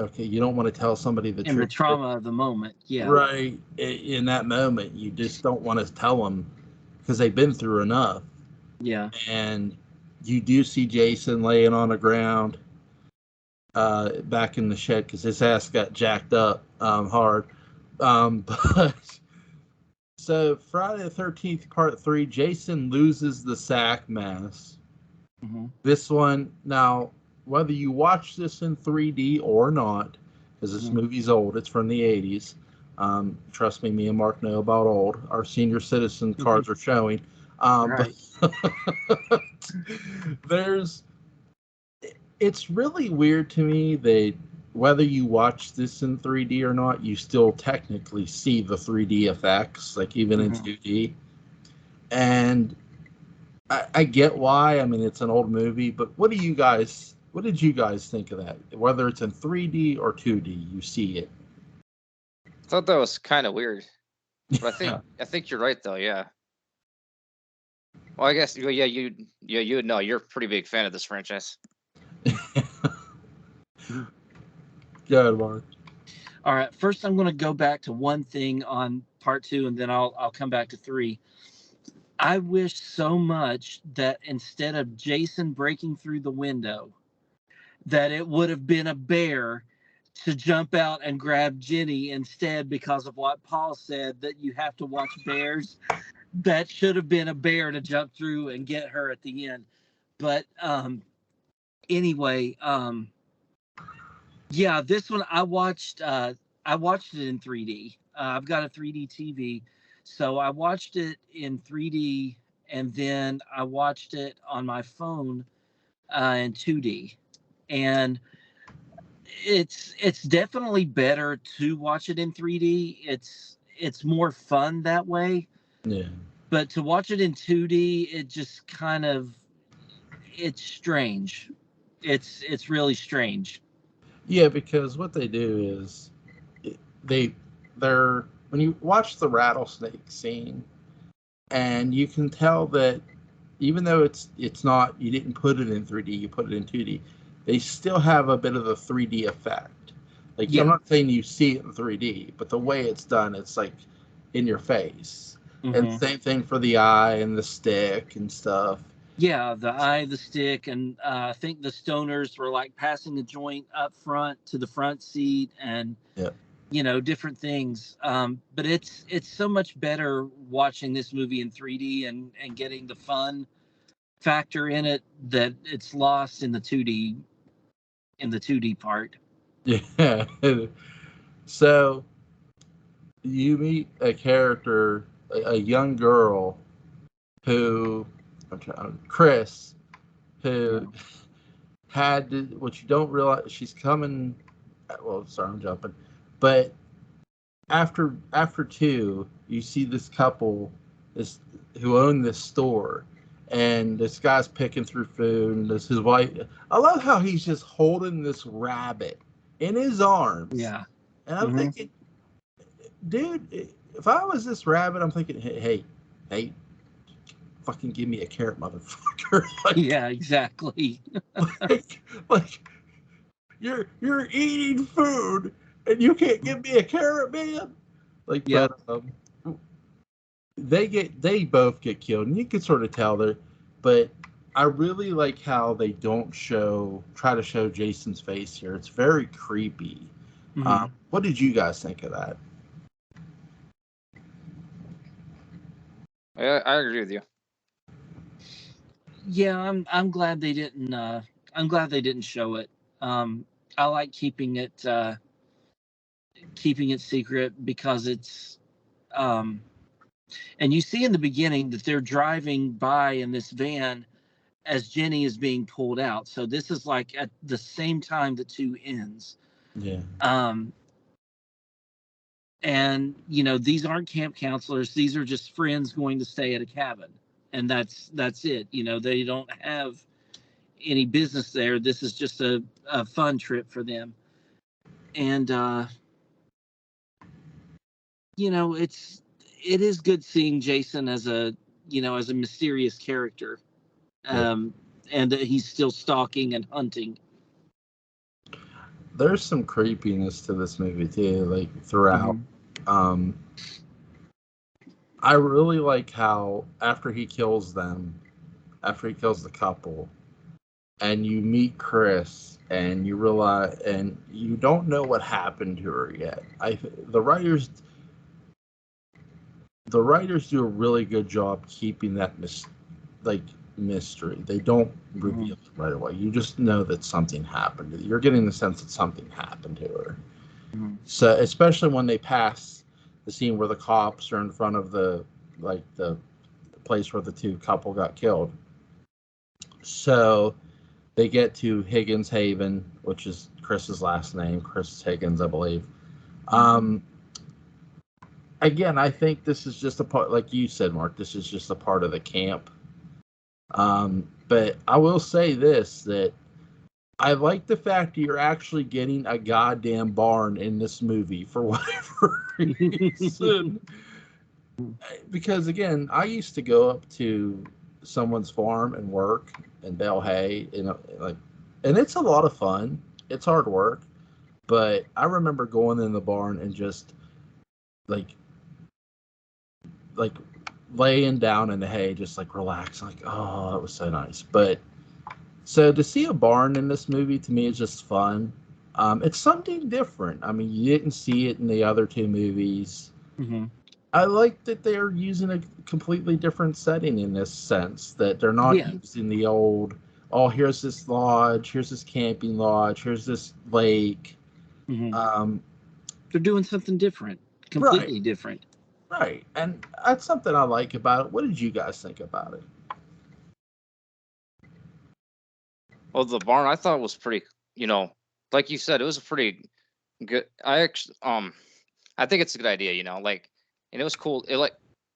okay, you don't want to tell somebody the In the truth. trauma of the moment. Yeah. Right. In that moment, you just don't want to tell them because they've been through enough. Yeah. And you do see Jason laying on the ground back in the shed because his ass got jacked up hard. But so Friday the 13th, part 3, Jason loses the sack mask. Mhm. This one, now, whether you watch this in 3D or not, because this Mhm. movie's old, it's from the 80s. Trust me and Mark know about old. Our senior citizen cards are showing. Right. But there's, it's really weird to me that whether you watch this in 3D or not, you still technically see the 3D effects, like even in Mhm. 2D. And I get why. I mean, it's an old movie, but what did you guys think of that? Whether it's in 3D or 2D, you see it. I thought that was kind of weird, but Yeah. I think you're right though. Yeah. Well, I guess yeah you would know. You're a pretty big fan of this franchise. Good, Mark. All right. First, I'm going to go back to one thing on part 2, and then I'll come back to 3. I wish so much that instead of Jason breaking through the window, that it would have been a bear to jump out and grab Jenny instead, because of what Paul said, that you have to watch bears. That should have been a bear to jump through and get her at the end. But anyway, yeah, this one I watched. I watched it in 3D. I've got a 3D TV, so I watched it in 3D, and then I watched it on my phone in 2D. And It's definitely better to watch it in 3D. It's more fun that way. Yeah. But to watch it in 2D, it just kind of it's strange. It's really strange. Yeah, because what they do is they they're when you watch the rattlesnake scene, and you can tell that even though it's not, you didn't put it in 3D, you put it in 2D, they still have a bit of the 3D effect. Like, I'm Yeah. not saying you see it in 3D, but the way it's done, it's like in your face. And same thing for the eye and the stick and stuff. Yeah, the eye, the stick, and I think the stoners were like passing a joint up front to the front seat, and Yeah. different things. But it's so much better watching this movie in 3D and getting the fun factor in it that it's lost in the 2D part. Yeah. So you meet a character, a young girl who, Chris, who had to, what you don't realize, she's coming. Well, sorry, I'm jumping, but after two, you see this couple, this who own this store, and this guy's picking through food, and this his wife. I love how he's just holding this rabbit in his arms, Yeah. and I'm thinking, dude, if I was this rabbit, I'm thinking, hey, fucking give me a carrot, motherfucker. Like, Yeah, exactly. like you're eating food and you can't give me a carrot, man. Like, Yeah. but they both get killed, and you can sort of tell they're. But I really like how they don't try to show Jason's face here. It's very creepy. What did you guys think of that? I agree with you. Yeah, I'm glad they didn't show it. I like keeping it secret because it's and you see in the beginning that they're driving by in this van as Jenny is being pulled out. So this is like at the same time the two ends. Yeah. And these aren't camp counselors, these are just friends going to stay at a cabin, and that's it. They don't have any business there. This is just a fun trip for them. And it is good seeing Jason as a mysterious character, and that he's still stalking and hunting. There's some creepiness to this movie too, like throughout. I really like how after he kills the couple, and you meet Chris, and you realize, and you don't know what happened to her yet. The writers do a really good job keeping that mystery. They don't reveal it right away. You just know that something happened. You're getting the sense that something happened to her. So especially when they pass the scene where the cops are in front of the place where the two couple got killed. So they get to Higgins Haven, which is Chris's last name, Chris Higgins, I believe. Again, I think this is just a part, like you said, Mark, this is just a part of the camp. But I will say this, that I like the fact that you're actually getting a goddamn barn in this movie for whatever reason. Because again, I used to go up to someone's farm and work and bale hay, and it's a lot of fun. It's hard work, but I remember going in the barn and just like laying down in the hay, just like relaxing, like, oh, that was so nice. But so to see a barn in this movie, to me, is just fun. It's something different. I mean, you didn't see it in the other two movies. I like that they're using a completely different setting in this sense, that they're not using the old, oh, here's this lodge, here's this camping lodge, here's this lake. They're doing something different, completely different. Right. And that's something I like about it. What did you guys think about it? Well, the barn I thought was pretty, like you said, it was a pretty good. I think it's a good idea. Like, and it was cool.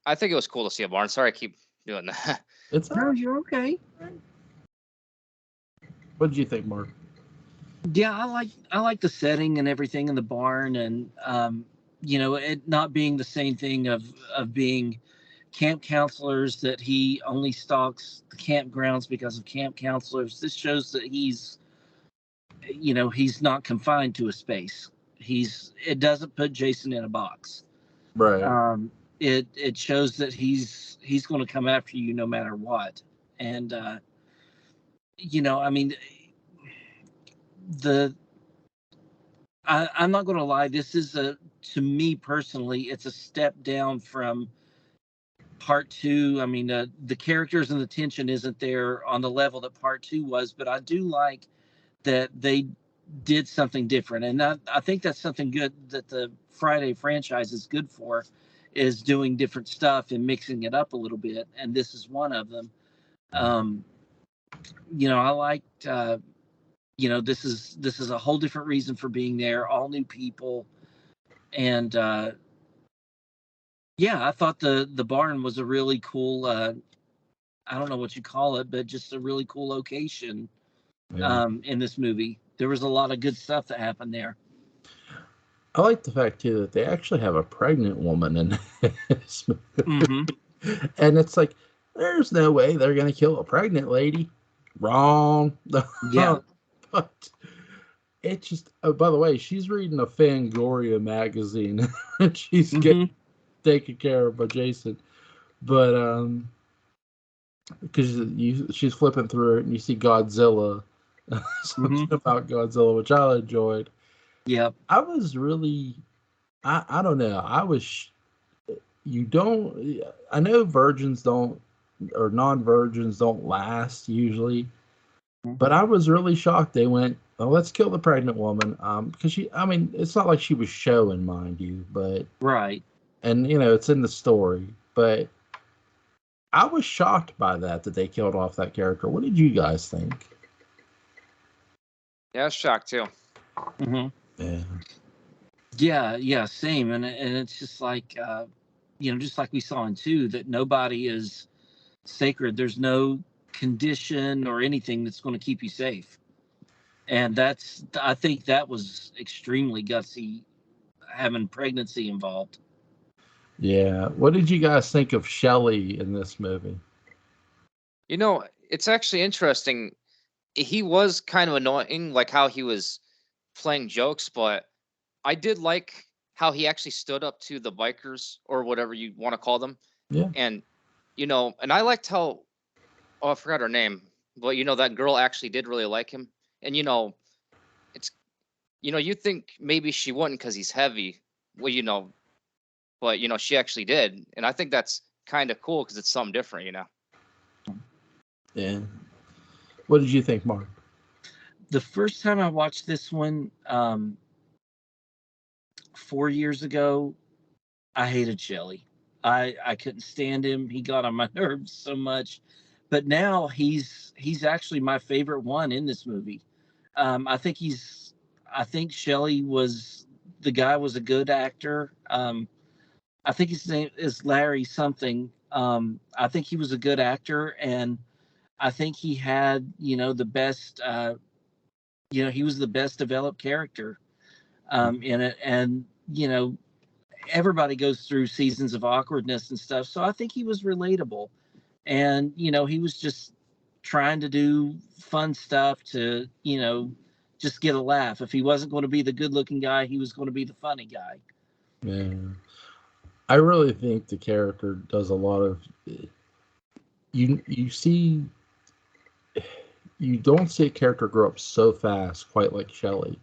I think it was cool to see a barn. Sorry, I keep doing that. It's No, you're okay. What did you think, Mark? Yeah, I like the setting and everything in the barn, and it not being the same thing of being camp counselors, that he only stalks the campgrounds because of camp counselors. This shows that he's not confined to a space. It doesn't put Jason in a box. Right. It shows that he's going to come after you no matter what. And I mean, I'm not going to lie. This is to me personally, it's a step down from part two. I mean, the characters and the tension isn't there on the level that part two was, but I do like that they did something different. And I think that's something good that the Friday franchise is good for, is doing different stuff and mixing it up a little bit. And this is one of them. I liked, this is a whole different reason for being there, all new people. And, I thought the barn was a really cool, I don't know what you call it, but just a really cool location in this movie. There was a lot of good stuff that happened there. I like the fact too that they actually have a pregnant woman in this movie. Mm-hmm. And it's like, there's no way they're gonna kill a pregnant lady. Wrong. Yeah. But it's just, oh, by the way, she's reading a Fangoria magazine and she's getting taken care of by Jason. But because she's flipping through it and you see Godzilla, something about Godzilla, which I enjoyed. Yeah. I was really, I don't know. I know virgins don't, or non-virgins don't last usually, but I was really shocked they went, oh, let's kill the pregnant woman. Because it's not like she was showing, mind you, but right. And it's in the story, but I was shocked by that they killed off that character. What did you guys think? Yeah, I was shocked too. Yeah, same. And it's just like, just like we saw in 2, that nobody is sacred. There's no condition or anything that's going to keep you safe. And I think that was extremely gutsy, having pregnancy involved. Yeah. What did you guys think of Shelley in this movie? It's actually interesting. He was kind of annoying, like how he was playing jokes, but I did like how he actually stood up to the bikers, or whatever you want to call them. Yeah. And, and I liked how, I forgot her name, but, that girl actually did really like him. And, it's, you think maybe she wouldn't because he's heavy. Well, but, she actually did. And I think that's kind of cool because it's something different, Yeah. What did you think, Mark? The first time I watched this one, 4 years ago, I hated Shelley. I couldn't stand him. He got on my nerves so much. But now he's actually my favorite one in this movie. I think Shelley was a good actor. I think his name is Larry something. I think he was a good actor, and I think he had, the best, he was the best developed character in it. And, everybody goes through seasons of awkwardness and stuff. So I think he was relatable. And, he was just trying to do fun stuff to, just get a laugh. If he wasn't going to be the good looking guy, he was going to be the funny guy. Yeah. I really think the character does a lot of, you don't see a character grow up so fast, quite like Shelley.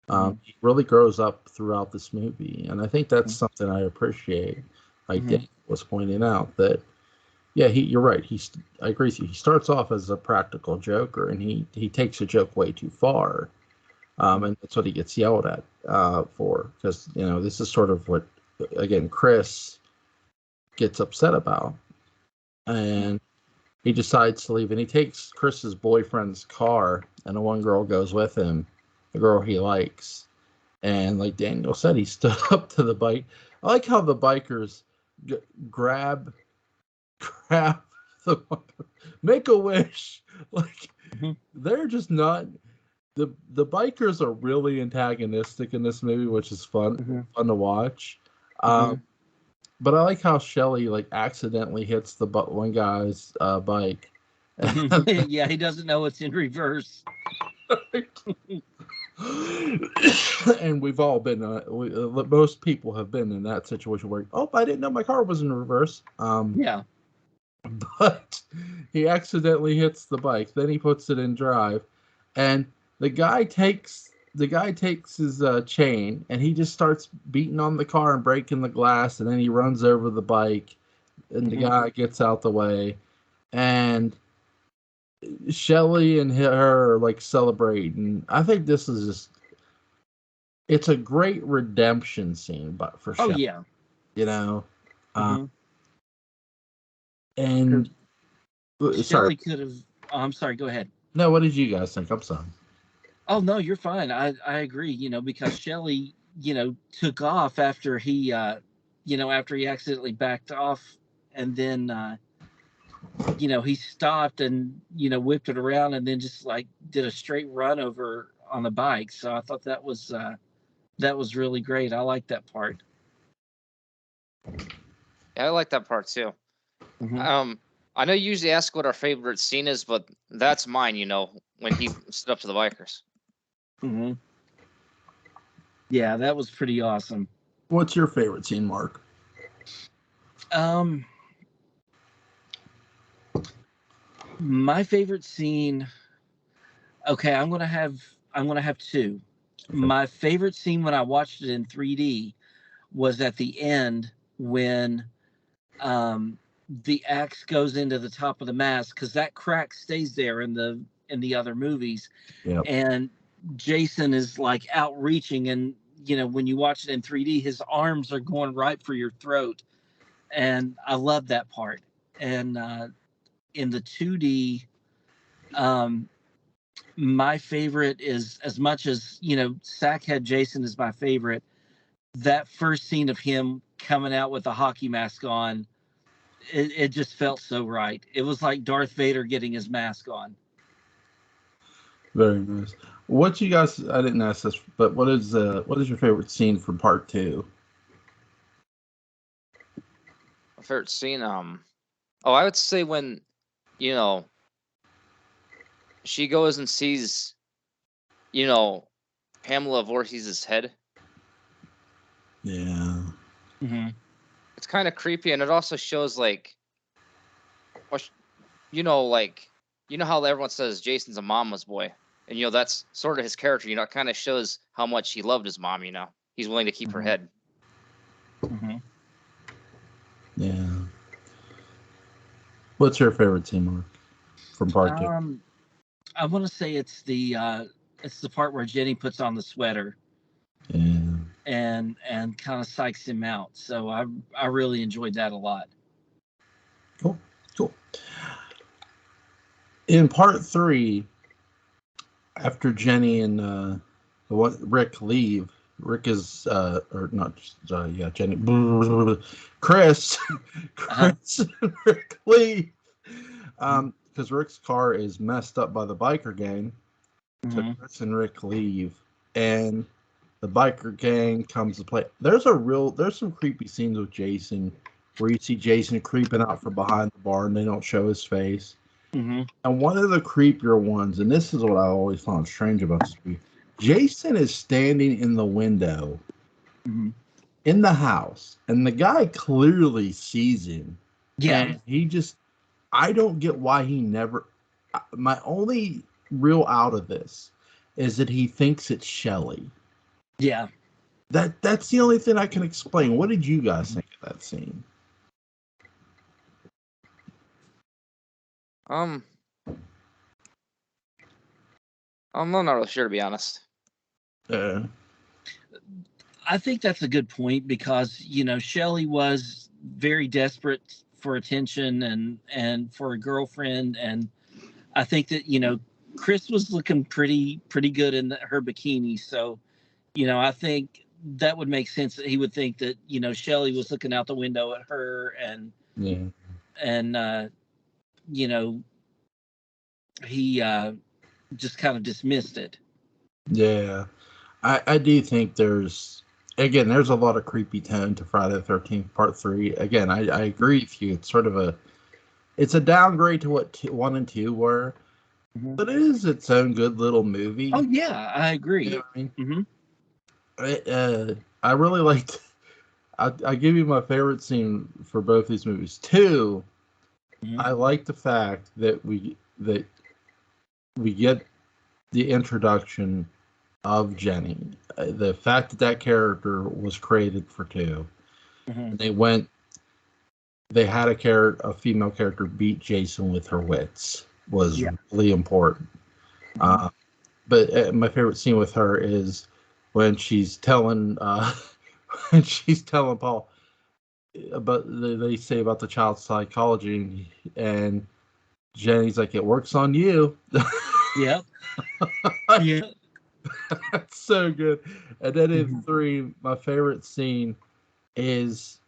He really grows up throughout this movie, and I think that's something I appreciate. Like Dave was pointing out that, yeah, you're right. I agree with you. He starts off as a practical joker, and he takes a joke way too far, and that's what he gets yelled at for. Because this is sort of what, again, Chris gets upset about, and he decides to leave, and he takes Chris's boyfriend's car, and the one girl goes with him. the girl he likes. And like Daniel said, he stood up to the bike. I like how the bikers grab the make a wish. Like they're just not the bikers are really antagonistic in this movie, which is fun to watch. But I like how Shelley like accidentally hits the one guy's bike. Yeah, he doesn't know it's in reverse. And we've all been most people have been in that situation where, oh, I didn't know my car was in reverse. Yeah. But he accidentally hits the bike, then he puts it in drive, and the guy takes his chain and he just starts beating on the car and breaking the glass, and then he runs over the bike and the guy gets out the way, and Shelley and her are like celebrating. I think this is just, it's a great redemption scene, but for Shelley. Oh yeah. You know? And Shelley could have, I'm sorry, go ahead. No, what did you guys think? I'm sorry. Oh no, you're fine. I agree, you know, because Shelley, you know, took off after he after he accidentally backed off, and then he stopped and whipped it around and then just like did a straight run over on the bike. So I thought that was really great. I like that part. Yeah, I like that part too. I know you usually ask what our favorite scene is, but that's mine, when he stood up to the bikers. Yeah, that was pretty awesome. What's your favorite scene, Mark? My favorite scene. Okay, I'm gonna have two. Okay. My favorite scene when I watched it in 3D was at the end when the axe goes into the top of the mask, because that crack stays there in the other movies. Yep. And Jason is like outreaching, and when you watch it in 3D, his arms are going right for your throat, and I love that part. And in the 2D, my favorite is, as much as Sackhead Jason is my favorite, that first scene of him coming out with a hockey mask on, it just felt so right. It was like Darth Vader getting his mask on. Very nice. What you guys? I didn't ask this, but what is your favorite scene from part 2? My favorite scene, I would say when, she goes and sees, Pamela Voorhees' head. Yeah. It's kind of creepy, and it also shows like, how everyone says Jason's a mama's boy, and that's sort of his character. It kind of shows how much he loved his mom. He's willing to keep her head. Yeah. What's your favorite scene, Mark, from part 2? I want to say it's the part where Jenny puts on the sweater. Yeah. And kind of psychs him out. So I really enjoyed that a lot. Cool. In part 3, after Jenny and Rick leave, Rick is Jenny, Chris, and Rick leave, because Rick's car is messed up by the biker gang. So Chris and Rick leave, and the biker gang comes to play. There's some creepy scenes with Jason where you see Jason creeping out from behind the bar and they don't show his face. And one of the creepier ones, and this is what I always found strange about this movie, Jason is standing in the window in the house, and the guy clearly sees him. Yeah. And he just, I don't get why he never, my only real out of this is that he thinks it's Shelley. Yeah. That's the only thing I can explain. What did you guys think of that scene? I'm not really sure, to be honest. I think that's a good point, because Shelley was very desperate for attention and for a girlfriend, and I think that Chris was looking pretty good in her bikini, so I think that would make sense that he would think that Shelley was looking out the window at her, and Yeah. and he just kind of dismissed it. Yeah. I do think there's a lot of creepy tone to Friday the 13th Part 3. Again, I agree with you. It's sort of it's a downgrade to what 1 and 2 were, but it is its own good little movie. Oh yeah, I agree. You know what I mean? I really liked. I give you my favorite scene for both these movies. 2, I like the fact that we get the introduction of Jenny. The fact that character was created for 2. And they had a female character beat Jason with her wits was really important. But my favorite scene with her is when she's telling Paul about they say about the child psychology, and Jenny's like, it works on you. Yep. Yeah. That's so good. And then in 3, my favorite scene is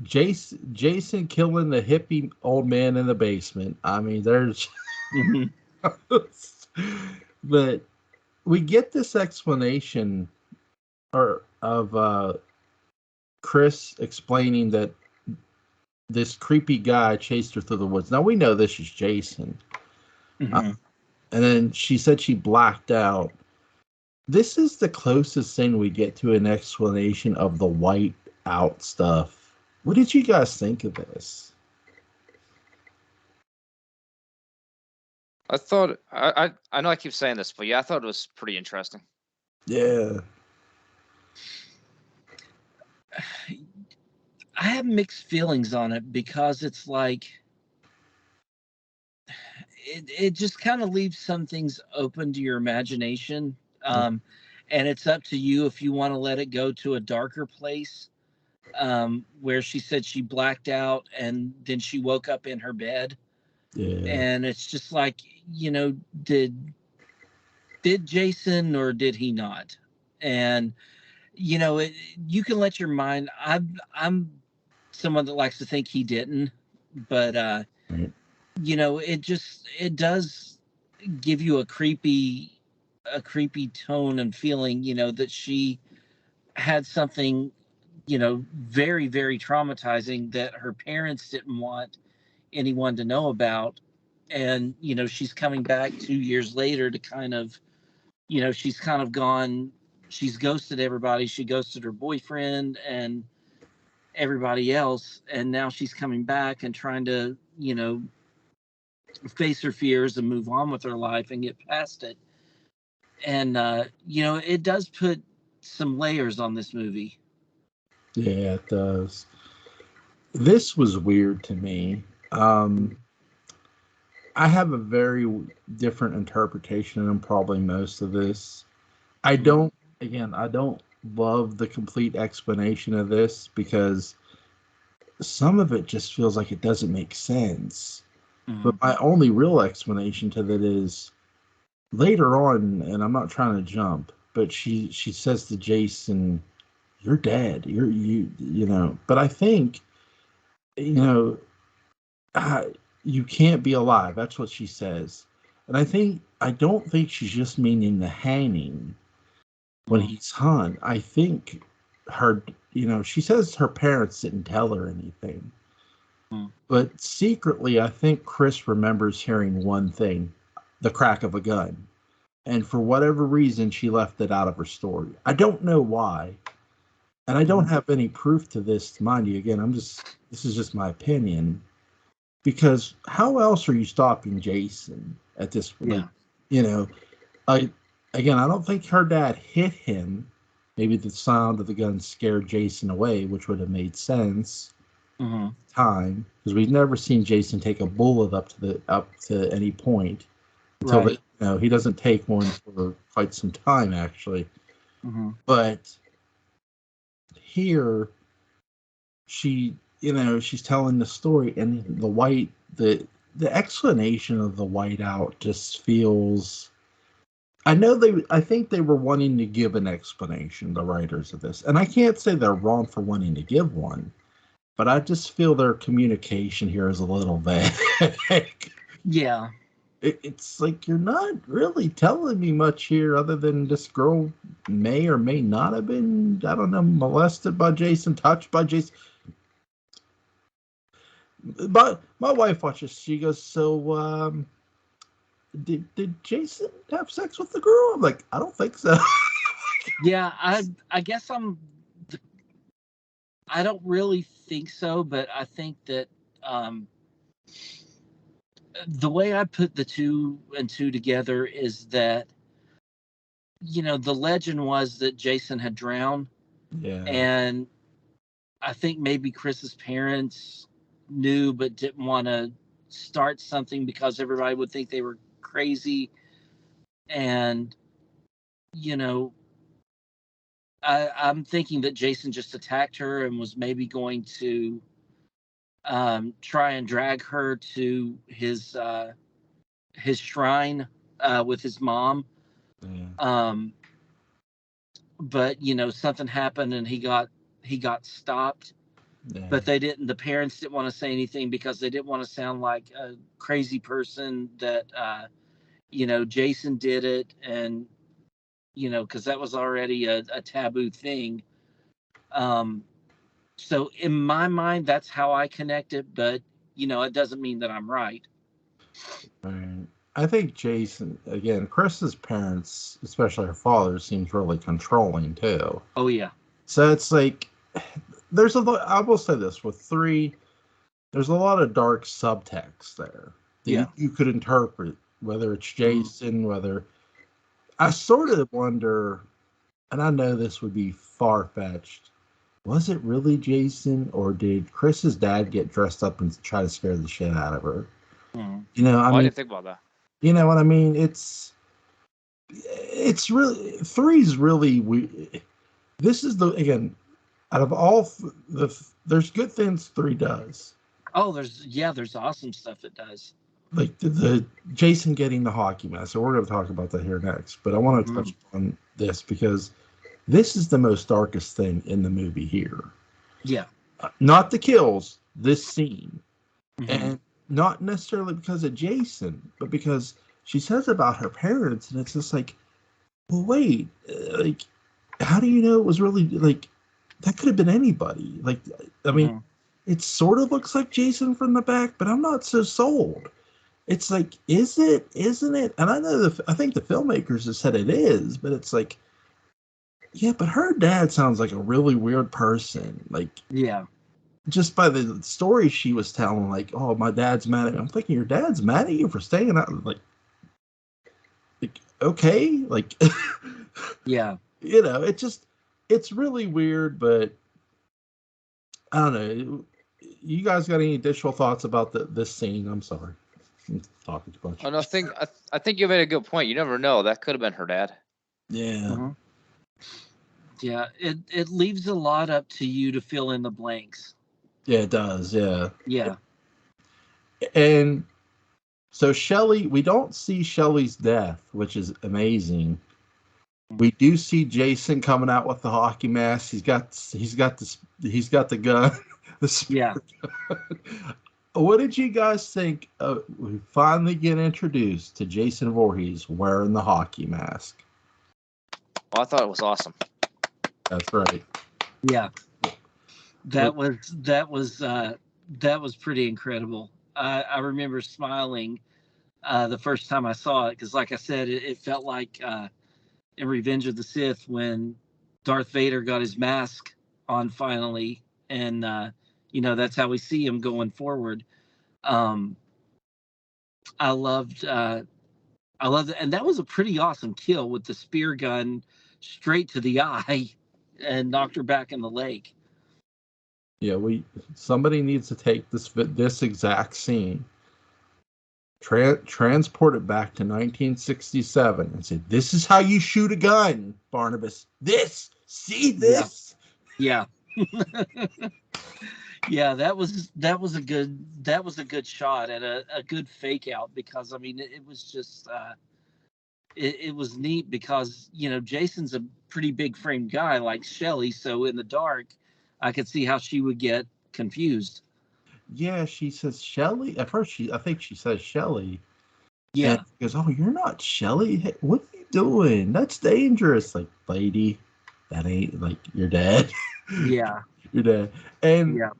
Jason killing the hippie old man in the basement. I mean, there's but we get this explanation of Chris explaining that this creepy guy chased her through the woods. Now we know this is Jason. And then she said she blacked out. This is the closest thing we get to an explanation of the white out stuff. What did you guys think of this? I thought I know I keep saying this, but yeah, I thought it was pretty interesting. Yeah. I have mixed feelings on it because it's like it just kind of leaves some things open to your imagination. And it's up to you if you want to let it go to a darker place, where she said she blacked out and then she woke up in her bed. Yeah. And it's just like, did Jason or did he not? And you can let your mind. I'm someone that likes to think he didn't, but it does give you a creepy tone and feeling, that she had something, very, very traumatizing that her parents didn't want anyone to know about. And, she's coming back 2 years later to kind of, she's kind of gone, she's ghosted everybody. She ghosted her boyfriend and everybody else. And now she's coming back and trying to, face her fears and move on with her life and get past it. And it does put some layers on this movie. Yeah, it does. This was weird to me. I have a very different interpretation than probably most of this. I don't love the complete explanation of this because some of it just feels like it doesn't make sense. But my only real explanation to that is later on, and I'm not trying to jump, but she says to Jason, "You're dead. You know." But I think, you know, you can't be alive. That's what she says, and I don't think she's just meaning the hanging when he's hung. I think she says her parents didn't tell her anything. But secretly, I think Chris remembers hearing one thing, the crack of a gun. And for whatever reason, she left it out of her story. I don't know why. And I don't have any proof to this, mind you. Again, this is just my opinion. Because how else are you stopping Jason at this point? Yeah. I don't think her dad hit him. Maybe the sound of the gun scared Jason away, which would have made sense. Time, because we've never seen Jason take a bullet up to any point until he doesn't take one for quite some time actually. But here she's telling the story, and the the explanation of the whiteout just feels. I think they were wanting to give an explanation, the writers of this, and I can't say they're wrong for wanting to give one, but I just feel their communication here is a little vague. Yeah. It's like you're not really telling me much here other than this girl may or may not have been, I don't know, molested by Jason, touched by Jason. But my wife watches, she goes, so did Jason have sex with the girl? I'm like, I don't think so. Yeah, I guess I don't really think so, but I think that the way I put the two and two together is that, the legend was that Jason had drowned, Yeah. and I think maybe Chris's parents knew but didn't want to start something because everybody would think they were crazy. And, you know, I'm thinking that Jason just attacked her and was maybe going to try and drag her to his shrine with his mom. Yeah. But something happened and he got stopped. Yeah. But they didn't. The parents didn't want to say anything because they didn't want to sound like a crazy person that Jason did it, and because that was already a taboo thing. So in my mind, that's how I connect it, but it doesn't mean that I'm right. Right. I think Jason, again, Chris's parents, especially her father, seems really controlling too. Oh yeah. So it's like there's a lot. I will say this with 3, there's a lot of dark subtext there that Yeah. you could interpret, whether it's Jason, whether I sort of wonder, and I know this would be far fetched. Was it really Jason, or did Chris's dad get dressed up and try to scare the shit out of her? I mean, didn't think about that. you know what I mean? It's really 3's really we. This is again out of all there's good things 3 does. Oh, there's awesome stuff it does. Like the Jason getting the hockey mask. So we're going to talk about that here next. But I want to touch on this because this is the most darkest thing in the movie here. Yeah. Not the kills, this scene. And not necessarily because of Jason, but because she says about her parents, and it's just like, well, wait, like, how do you know it was really, like, that could have been anybody? Like, I mean, it sort of looks like Jason from the back, but I'm not so sold. It's like, is it? Isn't it? And I think the filmmakers have said it is, but it's like, yeah, but her dad sounds like a really weird person. Like, yeah. Just by the story she was telling, like, oh, my dad's mad at me. I'm thinking, your dad's mad at you for staying out? Like okay, like, yeah. It's really weird, but I don't know. You guys got any additional thoughts about this scene? I'm sorry, I'm talking too much. Oh, no, I think you made a good point. You never know. That could have been her dad. Yeah. Yeah, it leaves a lot up to you to fill in the blanks. Yeah, it does. Yeah. Yeah. And so Shelley, we don't see Shelley's death, which is amazing. We do see Jason coming out with the hockey mask. He's got the gun. Yeah. What did you guys think? We finally get introduced to Jason Voorhees wearing the hockey mask. Well, I thought it was awesome. That's right. Yeah. That was pretty incredible. I remember smiling the first time I saw it because, like I said, it felt like in Revenge of the Sith when Darth Vader got his mask on finally, and that's how we see him going forward. I loved it, and that was a pretty awesome kill with the spear gun straight to the eye and knocked her back in the lake. Yeah, somebody needs to take this exact scene, transport it back to 1967, and say, "This is how you shoot a gun, Barnabas. See this." Yeah. Yeah, that was a good shot and a good fake out, because I mean it was just it was neat because Jason's a pretty big framed guy like Shelly, so in the dark I could see how she would get confused. Yeah, she says Shelly. At first, I think she says Shelly, and Yeah, he goes, "Oh, you're not Shelly. Hey, what are you doing? That's dangerous." Like, lady, that ain't like you're dead. yeah, You're dead. And yeah,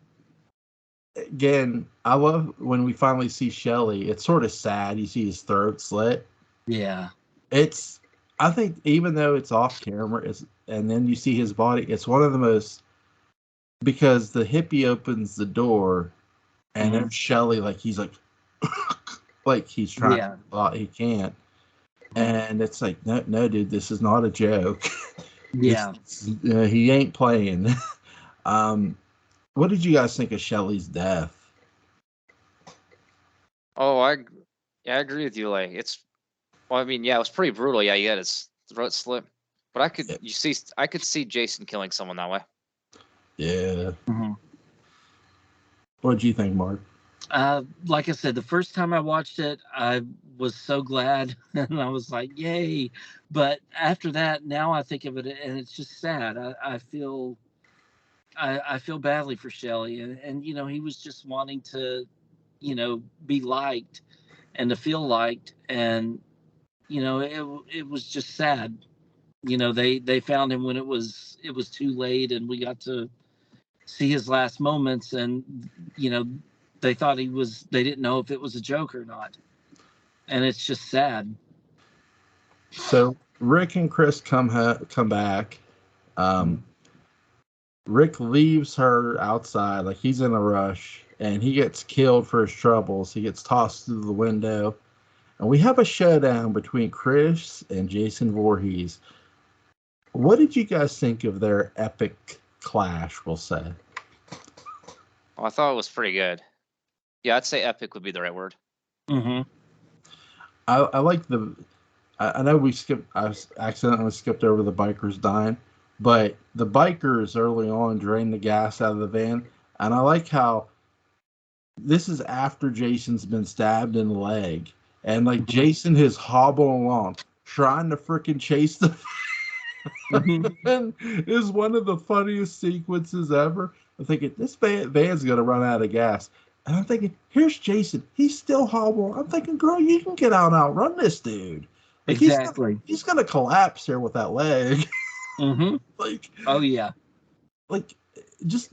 again, I love when we finally see Shelly. It's sort of sad. You see his throat slit. yeah, It's, I think, even though it's off camera, and then you see his body. It's one of the most, because the hippie opens the door, and mhm, there's Shelly, like he's like, like he's trying, yeah, he can't, mhm, and it's like, no, no, dude, this is not a joke. This, yeah. he ain't playing. um, what did you guys think of Shelly's death? Oh, yeah, I agree with you. Like it's, well, I mean, yeah, it was pretty brutal. Yeah, he had his throat slit, but I could see Jason killing someone that way. Yeah. Mhm. What did you think, Mark? Like I said, the first time I watched it, I was so glad, and I was like, "Yay!" But after that, now I think of it, and it's just sad. I feel badly for Shelley, and he was just wanting to, be liked and to feel liked, and it was just sad. They found him when it was too late, and we got to see his last moments, and you know they didn't know if it was a joke or not, and it's just sad. So Rick and Chris come back. Um, Mhm. Rick leaves her outside, like he's in a rush, and he gets killed for his troubles. He gets tossed through the window, and we have a showdown between Chris and Jason Voorhees. What did you guys think of their epic clash? We'll say. Oh, I thought it was pretty good. Yeah, I'd say epic would be the right word. Mhm. I like the. I know we skipped. Accidentally skipped over the bikers dying, but the bikers early on drain the gas out of the van, and I like how this is after Jason's been stabbed in the leg, and like Mhm. Jason is hobbling along trying to freaking chase the Mhm. van is one of the funniest sequences ever. I'm thinking this van's gonna run out of gas, and I'm thinking, here's Jason, he's still hobbling. I'm thinking, girl, you can get out and outrun this dude. Like Exactly. he's gonna collapse here with that leg. Mhm. like Oh yeah. like just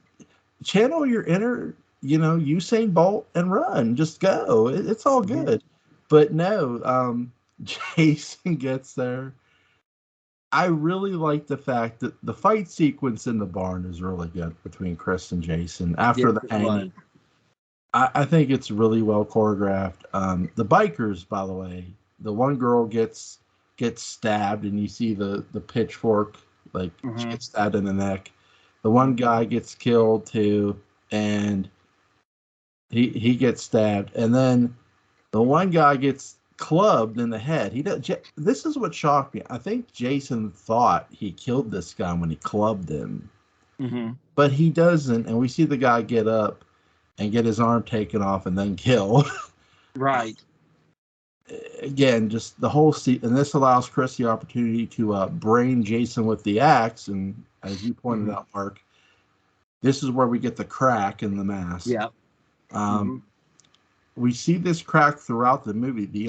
channel your inner, Usain Bolt and run. Just go. It's all Mhm. good. But no, Jason gets there. I really like the fact that the fight sequence in the barn is really good between Chris and Jason after Yes, the it was. hanging. I think it's really well choreographed. The bikers, by the way, the one girl gets stabbed, and you see the pitchfork, like she Mhm. gets stabbed in the neck. The one guy gets killed too, and he gets stabbed, and then the one guy gets clubbed in the head. He does. This is what shocked me. I think Jason thought he killed this guy when he clubbed him, Mhm. but he doesn't. And we see the guy get up and get his arm taken off and then killed. Right. Again, just the whole scene, and this allows Chris the opportunity to brain Jason with the axe. And as you pointed Mhm. out, Mark, this is where we get the crack in the mask. Yeah. Um, Mhm. we see this crack throughout the movie. The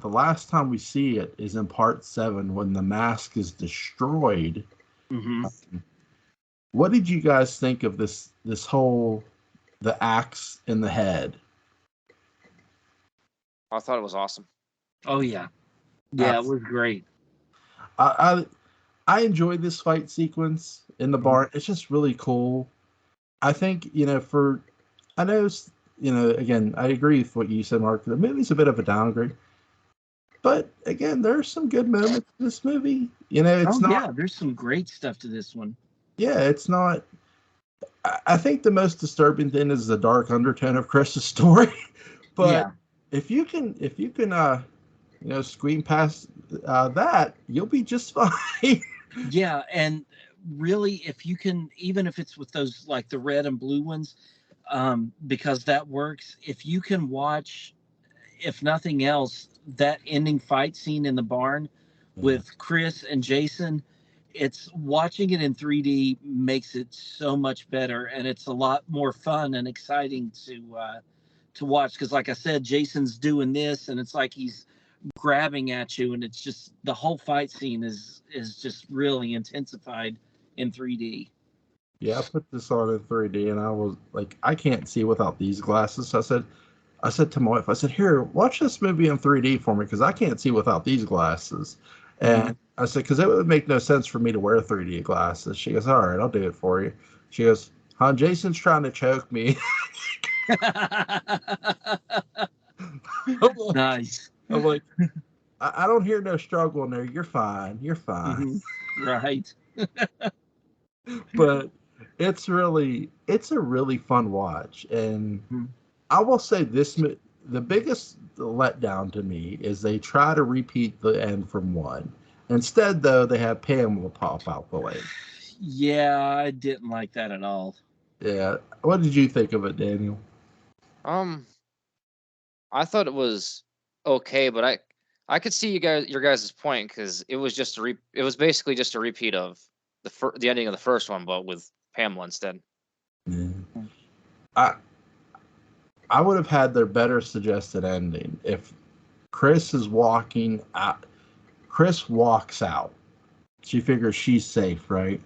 last time we see it is in part 7 when the mask is destroyed. Mhm. What did you guys think of this whole the axe in the head? I thought it was awesome. Oh yeah. Yeah, it Abs- was great. I I enjoyed this fight sequence in the Mhm. barn. It's just really cool. I think, for I know, again, I agree with what you said, Mark. The movie's a bit of a downgrade, but again, there are some good moments in this movie. It's Oh not. yeah, there's some great stuff to this one. Yeah, it's not. I think the most disturbing thing is the dark undertone of Chris's story. But Yeah. if you can screen past that, you'll be just fine. Yeah, and really, if you can, even if it's with those like the red and blue ones, because that works. If you can watch, if nothing else, that ending fight scene in the barn with Chris and Jason, it's watching it in 3D makes it so much better, and it's a lot more fun and exciting to watch. Because, like I said, Jason's doing this, and it's like he's grabbing at you, and it's just the whole fight scene is just really intensified in 3D. Yeah, I put this on in 3D, and I was like, I can't see without these glasses. I said to my wife, I said, here, watch this movie in 3D for me because I can't see without these glasses. And I said, because it would make no sense for me to wear 3D glasses. She goes, all right, I'll do it for you. She goes, huh, Jason's trying to choke me. Nice. I'm like, I don't hear no struggle in there. You're fine. You're fine. Right. But it's a really fun watch. And I will say this, the biggest letdown to me is they try to repeat the end from 1. Instead, though, they have Pamela pop out the lake. Yeah, I didn't like that at all. Yeah. What did you think of it, Daniel? I thought it was okay, but I could see your guys' point because it was just it was basically just a repeat of the ending of the first one, but with Pamela instead. Yeah. I would have had their better suggested ending if Chris is walking out. Chris walks out. She figures she's safe, right?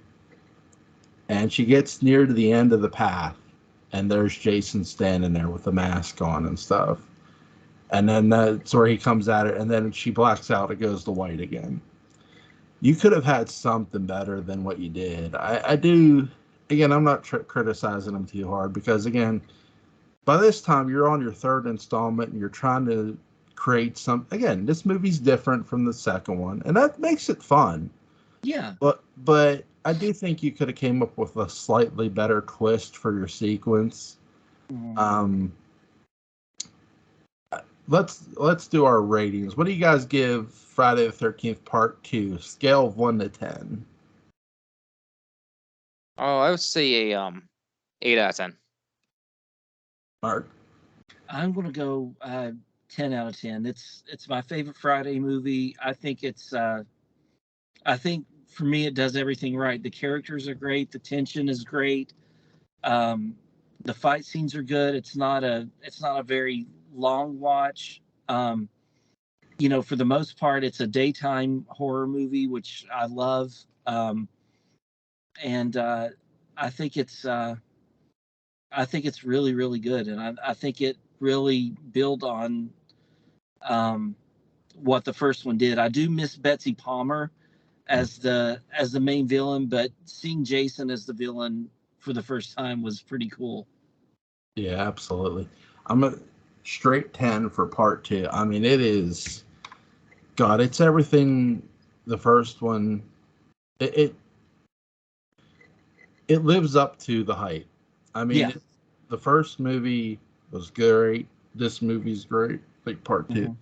And she gets near to the end of the path, and there's Jason standing there with the mask on and stuff. And then that's where he comes at it, and then she blacks out. It goes to white again. You could have had something better than what you did. I do. Again, I'm not criticizing them too hard because, again, by this time you're on your 3rd installment and you're trying to create some. Again, this movie's different from the second one, and that makes it fun. Yeah. But I do think you could have came up with a slightly better twist for your sequence. Let's do our ratings. What do you guys give Friday the 13th Part 2? Scale of 1 to 10. Oh, I would say a 8 out of 10. Mark. I'm gonna go 10 out of 10. It's my favorite Friday movie. I think I think for me it does everything right. The characters are great. The tension is great. The fight scenes are good. It's not a very long watch. For the most part, it's a daytime horror movie, which I love. And I think it's really, really good, and I think it really built on what the first one did. I do miss Betsy Palmer as the main villain, but seeing Jason as the villain for the first time was pretty cool. Yeah, absolutely. I'm a straight 10 for Part 2. I mean, it is. God, it's everything. The first one, it lives up to the hype. I mean, the first movie was great. This movie's great. Like Part 2.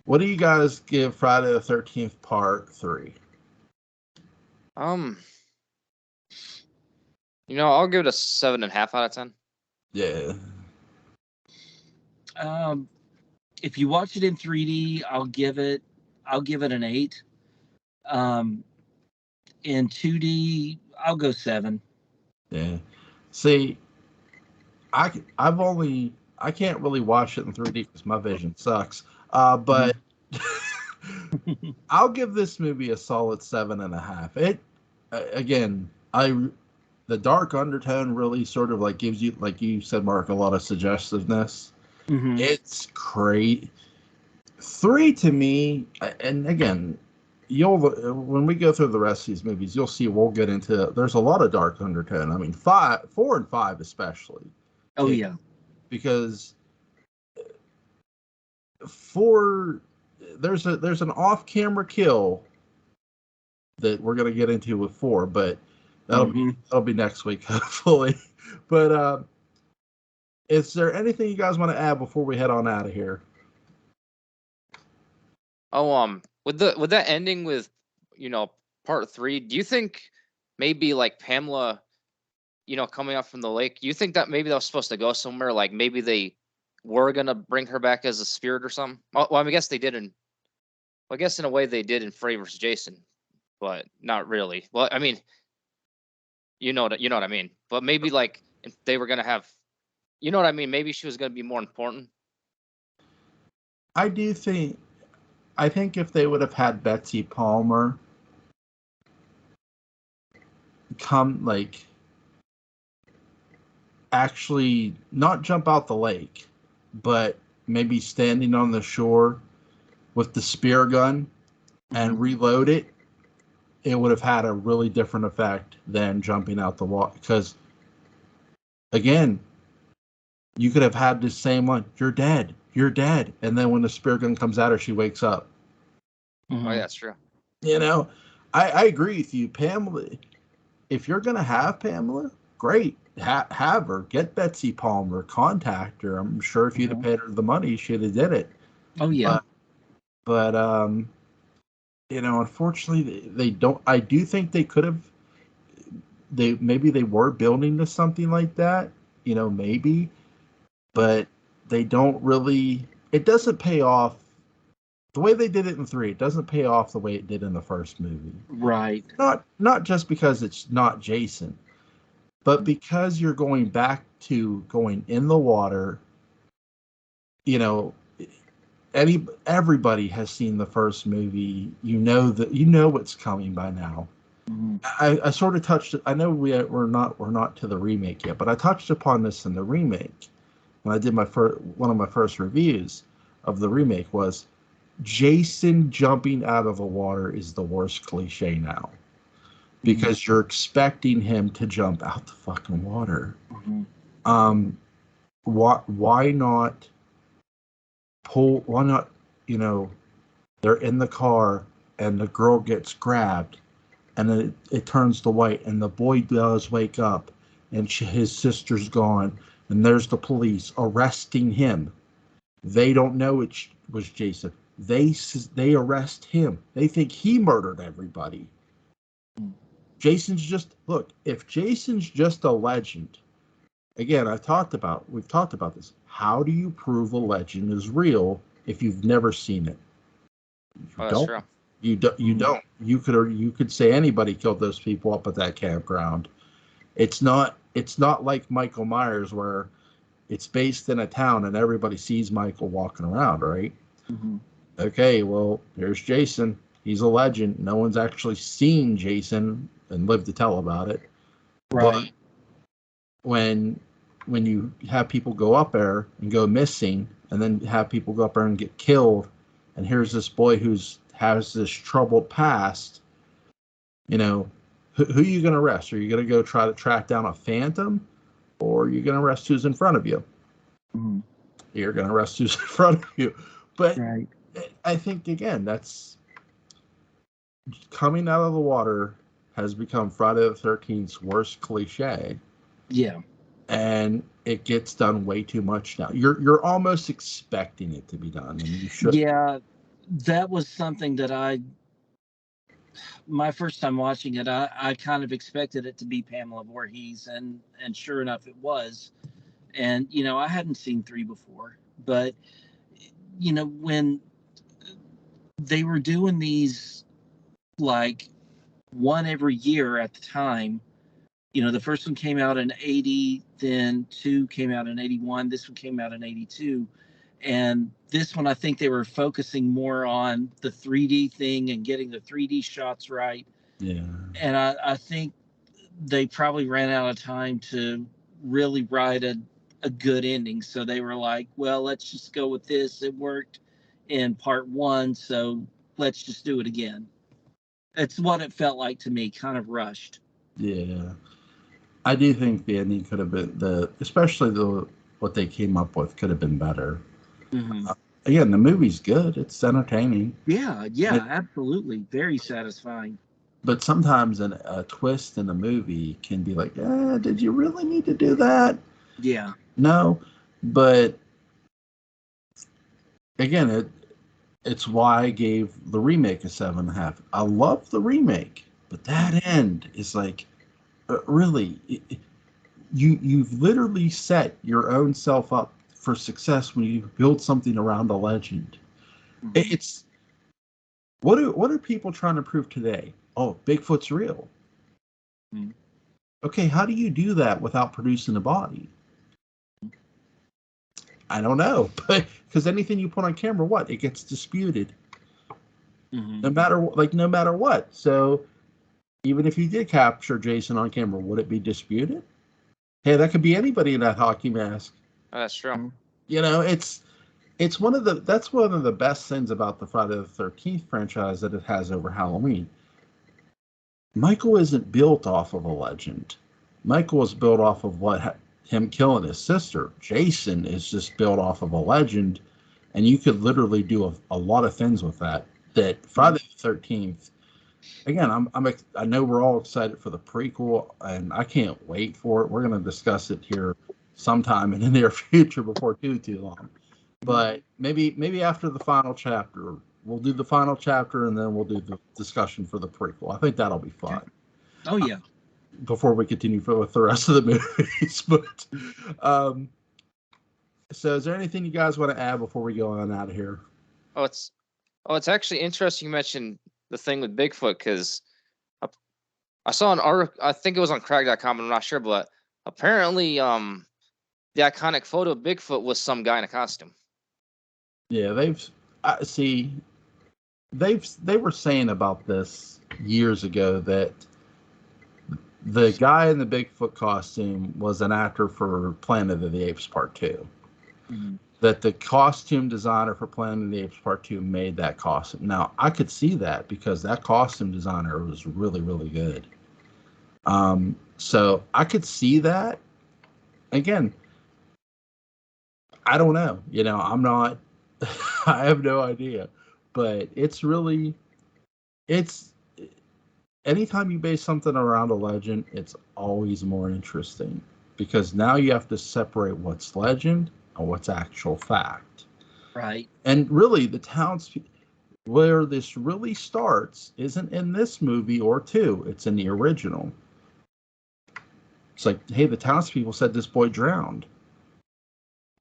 What do you guys give Friday the 13th Part 3? I'll give it a 7.5 out of 10. Yeah. If you watch it in 3D, I'll give it an 8. In 2D, I'll go 7. Yeah. See, I can't really watch it in 3D because my vision sucks. But I'll give this movie a solid 7.5. It again, the dark undertone really sort of like gives you, like you said, Mark, a lot of suggestiveness. It's great. 3 to me, and again, when we go through the rest of these movies, you'll see we'll get into. There's a lot of dark undertone. I mean, 4 and 5 especially. Oh yeah, because 4 there's an off-camera kill that we're gonna get into with 4, but that'll be next week hopefully. But is there anything you guys want to add before we head on out of here? Oh, with that ending with Part 3, do you think maybe like Pamela coming up from the lake. You think that maybe that was supposed to go somewhere? Like maybe they were gonna bring her back as a spirit or something? Well, I guess they did I guess in a way they did in Freddy vs. Jason, but not really. Well, I mean, you know what I mean. But maybe like if they were gonna have, you know what I mean. Maybe she was gonna be more important. I do think. I think if they would have had Betsy Palmer come, like, actually not jump out the lake, but maybe standing on the shore with the spear gun and reload it, it would have had a really different effect than jumping out the water. Because, again, you could have had the same one, you're dead, and then when the spear gun comes at her, she wakes up. Oh, yeah, that's true. I agree with you, Pamela. If you're gonna have Pamela, great, have her. Get Betsy Palmer, contact her. I'm sure if you'd have paid her the money, she'd have did it. Oh yeah. But unfortunately, they don't. I do think they could have. Maybe they were building to something like that. Maybe, but they don't really. It doesn't pay off the way they did it in 3. It doesn't pay off the way it did in the first movie. Right. Not just because it's not Jason, but because you're going back to going in the water. Everybody has seen the first movie. You know what's coming by now. Mm-hmm. I sort of touched. I know we're not to the remake yet, but I touched upon this in the remake when I did one of my first reviews of the remake. Was Jason jumping out of the water is the worst cliche now, because you're expecting him to jump out the fucking water. Why not pull? Why not? They're in the car and the girl gets grabbed, and then it turns to white, and the boy does wake up, and his sister's gone, and there's the police arresting him. They don't know it was Jason. They arrest him. They think he murdered everybody. Jason's just, look, if Jason's just a legend, again, we've talked about this. How do you prove a legend is real if you've never seen it? That's true. You don't. You could say anybody killed those people up at that campground. It's not like Michael Myers, where it's based in a town and everybody sees Michael walking around, right? Okay, well, there's Jason. He's a legend. No one's actually seen Jason and lived to tell about it. Right. But when you have people go up there and go missing, and then have people go up there and get killed, and here's this boy has this troubled past, who are you going to arrest? Are you going to go try to track down a phantom, or are you going to arrest who's in front of you? You're going to arrest who's in front of you. But right. I think, again, that's coming out of the water has become Friday the 13th's worst cliche. Yeah. And it gets done way too much now. You're almost expecting it to be done, and you should. Yeah, that was something that my first time watching it, I kind of expected it to be Pamela Voorhees, and sure enough, it was. And I hadn't seen 3 before, but when they were doing these like one every year at the time. The first one came out in 80, then 2 came out in 81, this one came out in 82. And this one, I think they were focusing more on the 3D thing and getting the 3D shots right. Yeah. And I think they probably ran out of time to really write a good ending. So they were like, well, let's just go with this. It worked in part 1, so let's just do it again. It's what it felt like to me, kind of rushed. Yeah. I do think the ending could have been especially what they came up with could have been better. Again, the movie's good. It's entertaining. Yeah, absolutely. Very satisfying. But sometimes a twist in a movie can be like, did you really need to do that? Yeah. No. But again, it's why I gave the remake a 7.5. I love the remake, but that end is like, really, you've literally set your own self up for success when you build something around a legend. Mhm. It's what are people trying to prove today? Oh, Bigfoot's real. Mhm. Okay, how do you do that without producing a body? I don't know, but because anything you put on camera, what it gets disputed, Mhm. no matter what. So even if you did capture Jason on camera, would it be disputed? Hey, that could be anybody in that hockey mask. Oh, that's true. You know, it's that's one of the best things about the Friday the 13th franchise that it has over Halloween. Michael isn't built off of a legend. Michael is built off of him killing his sister. Jason is just built off of a legend, and you could literally do a lot of things with that. That Friday the 13th. Again, I know we're all excited for the prequel, and I can't wait for it. We're going to discuss it here sometime in the near future before too long. But maybe after the final chapter, we'll do the final chapter, and then we'll do the discussion for the prequel. I think that'll be fun. Oh yeah. Before we continue with the rest of the movies, but so is there anything you guys want to add before we go on out of here? It's actually interesting you mentioned the thing with Bigfoot, because I saw an article, I think it was on crack.com, I'm not sure, but apparently the iconic photo of Bigfoot was some guy in a costume. Yeah, they were saying about this years ago that the guy in the Bigfoot costume was an actor for Planet of the Apes Part 2. Mm-hmm. That the costume designer for Planet of the Apes Part 2 made that costume. Now, I could see that because that costume designer was really, really good. So I could see that. Again, I don't know. You know, I'm not, I have no idea. But it's anytime you base something around a legend, it's always more interesting because now you have to separate what's legend and what's actual fact. Right. And really, the townspeople, where this really starts isn't in this movie or two, it's in the original. It's like, hey, the townspeople said this boy drowned.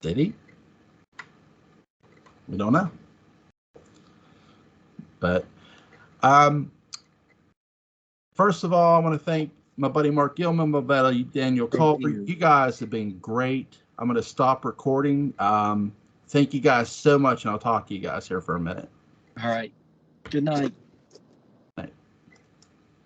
Did he? We don't know. But first of all, I want to thank my buddy Mark Gillman, my buddy Daniel Culver. You guys have been great. I'm going to stop recording. Thank you guys so much, and I'll talk to you guys here for a minute. All right. Good night.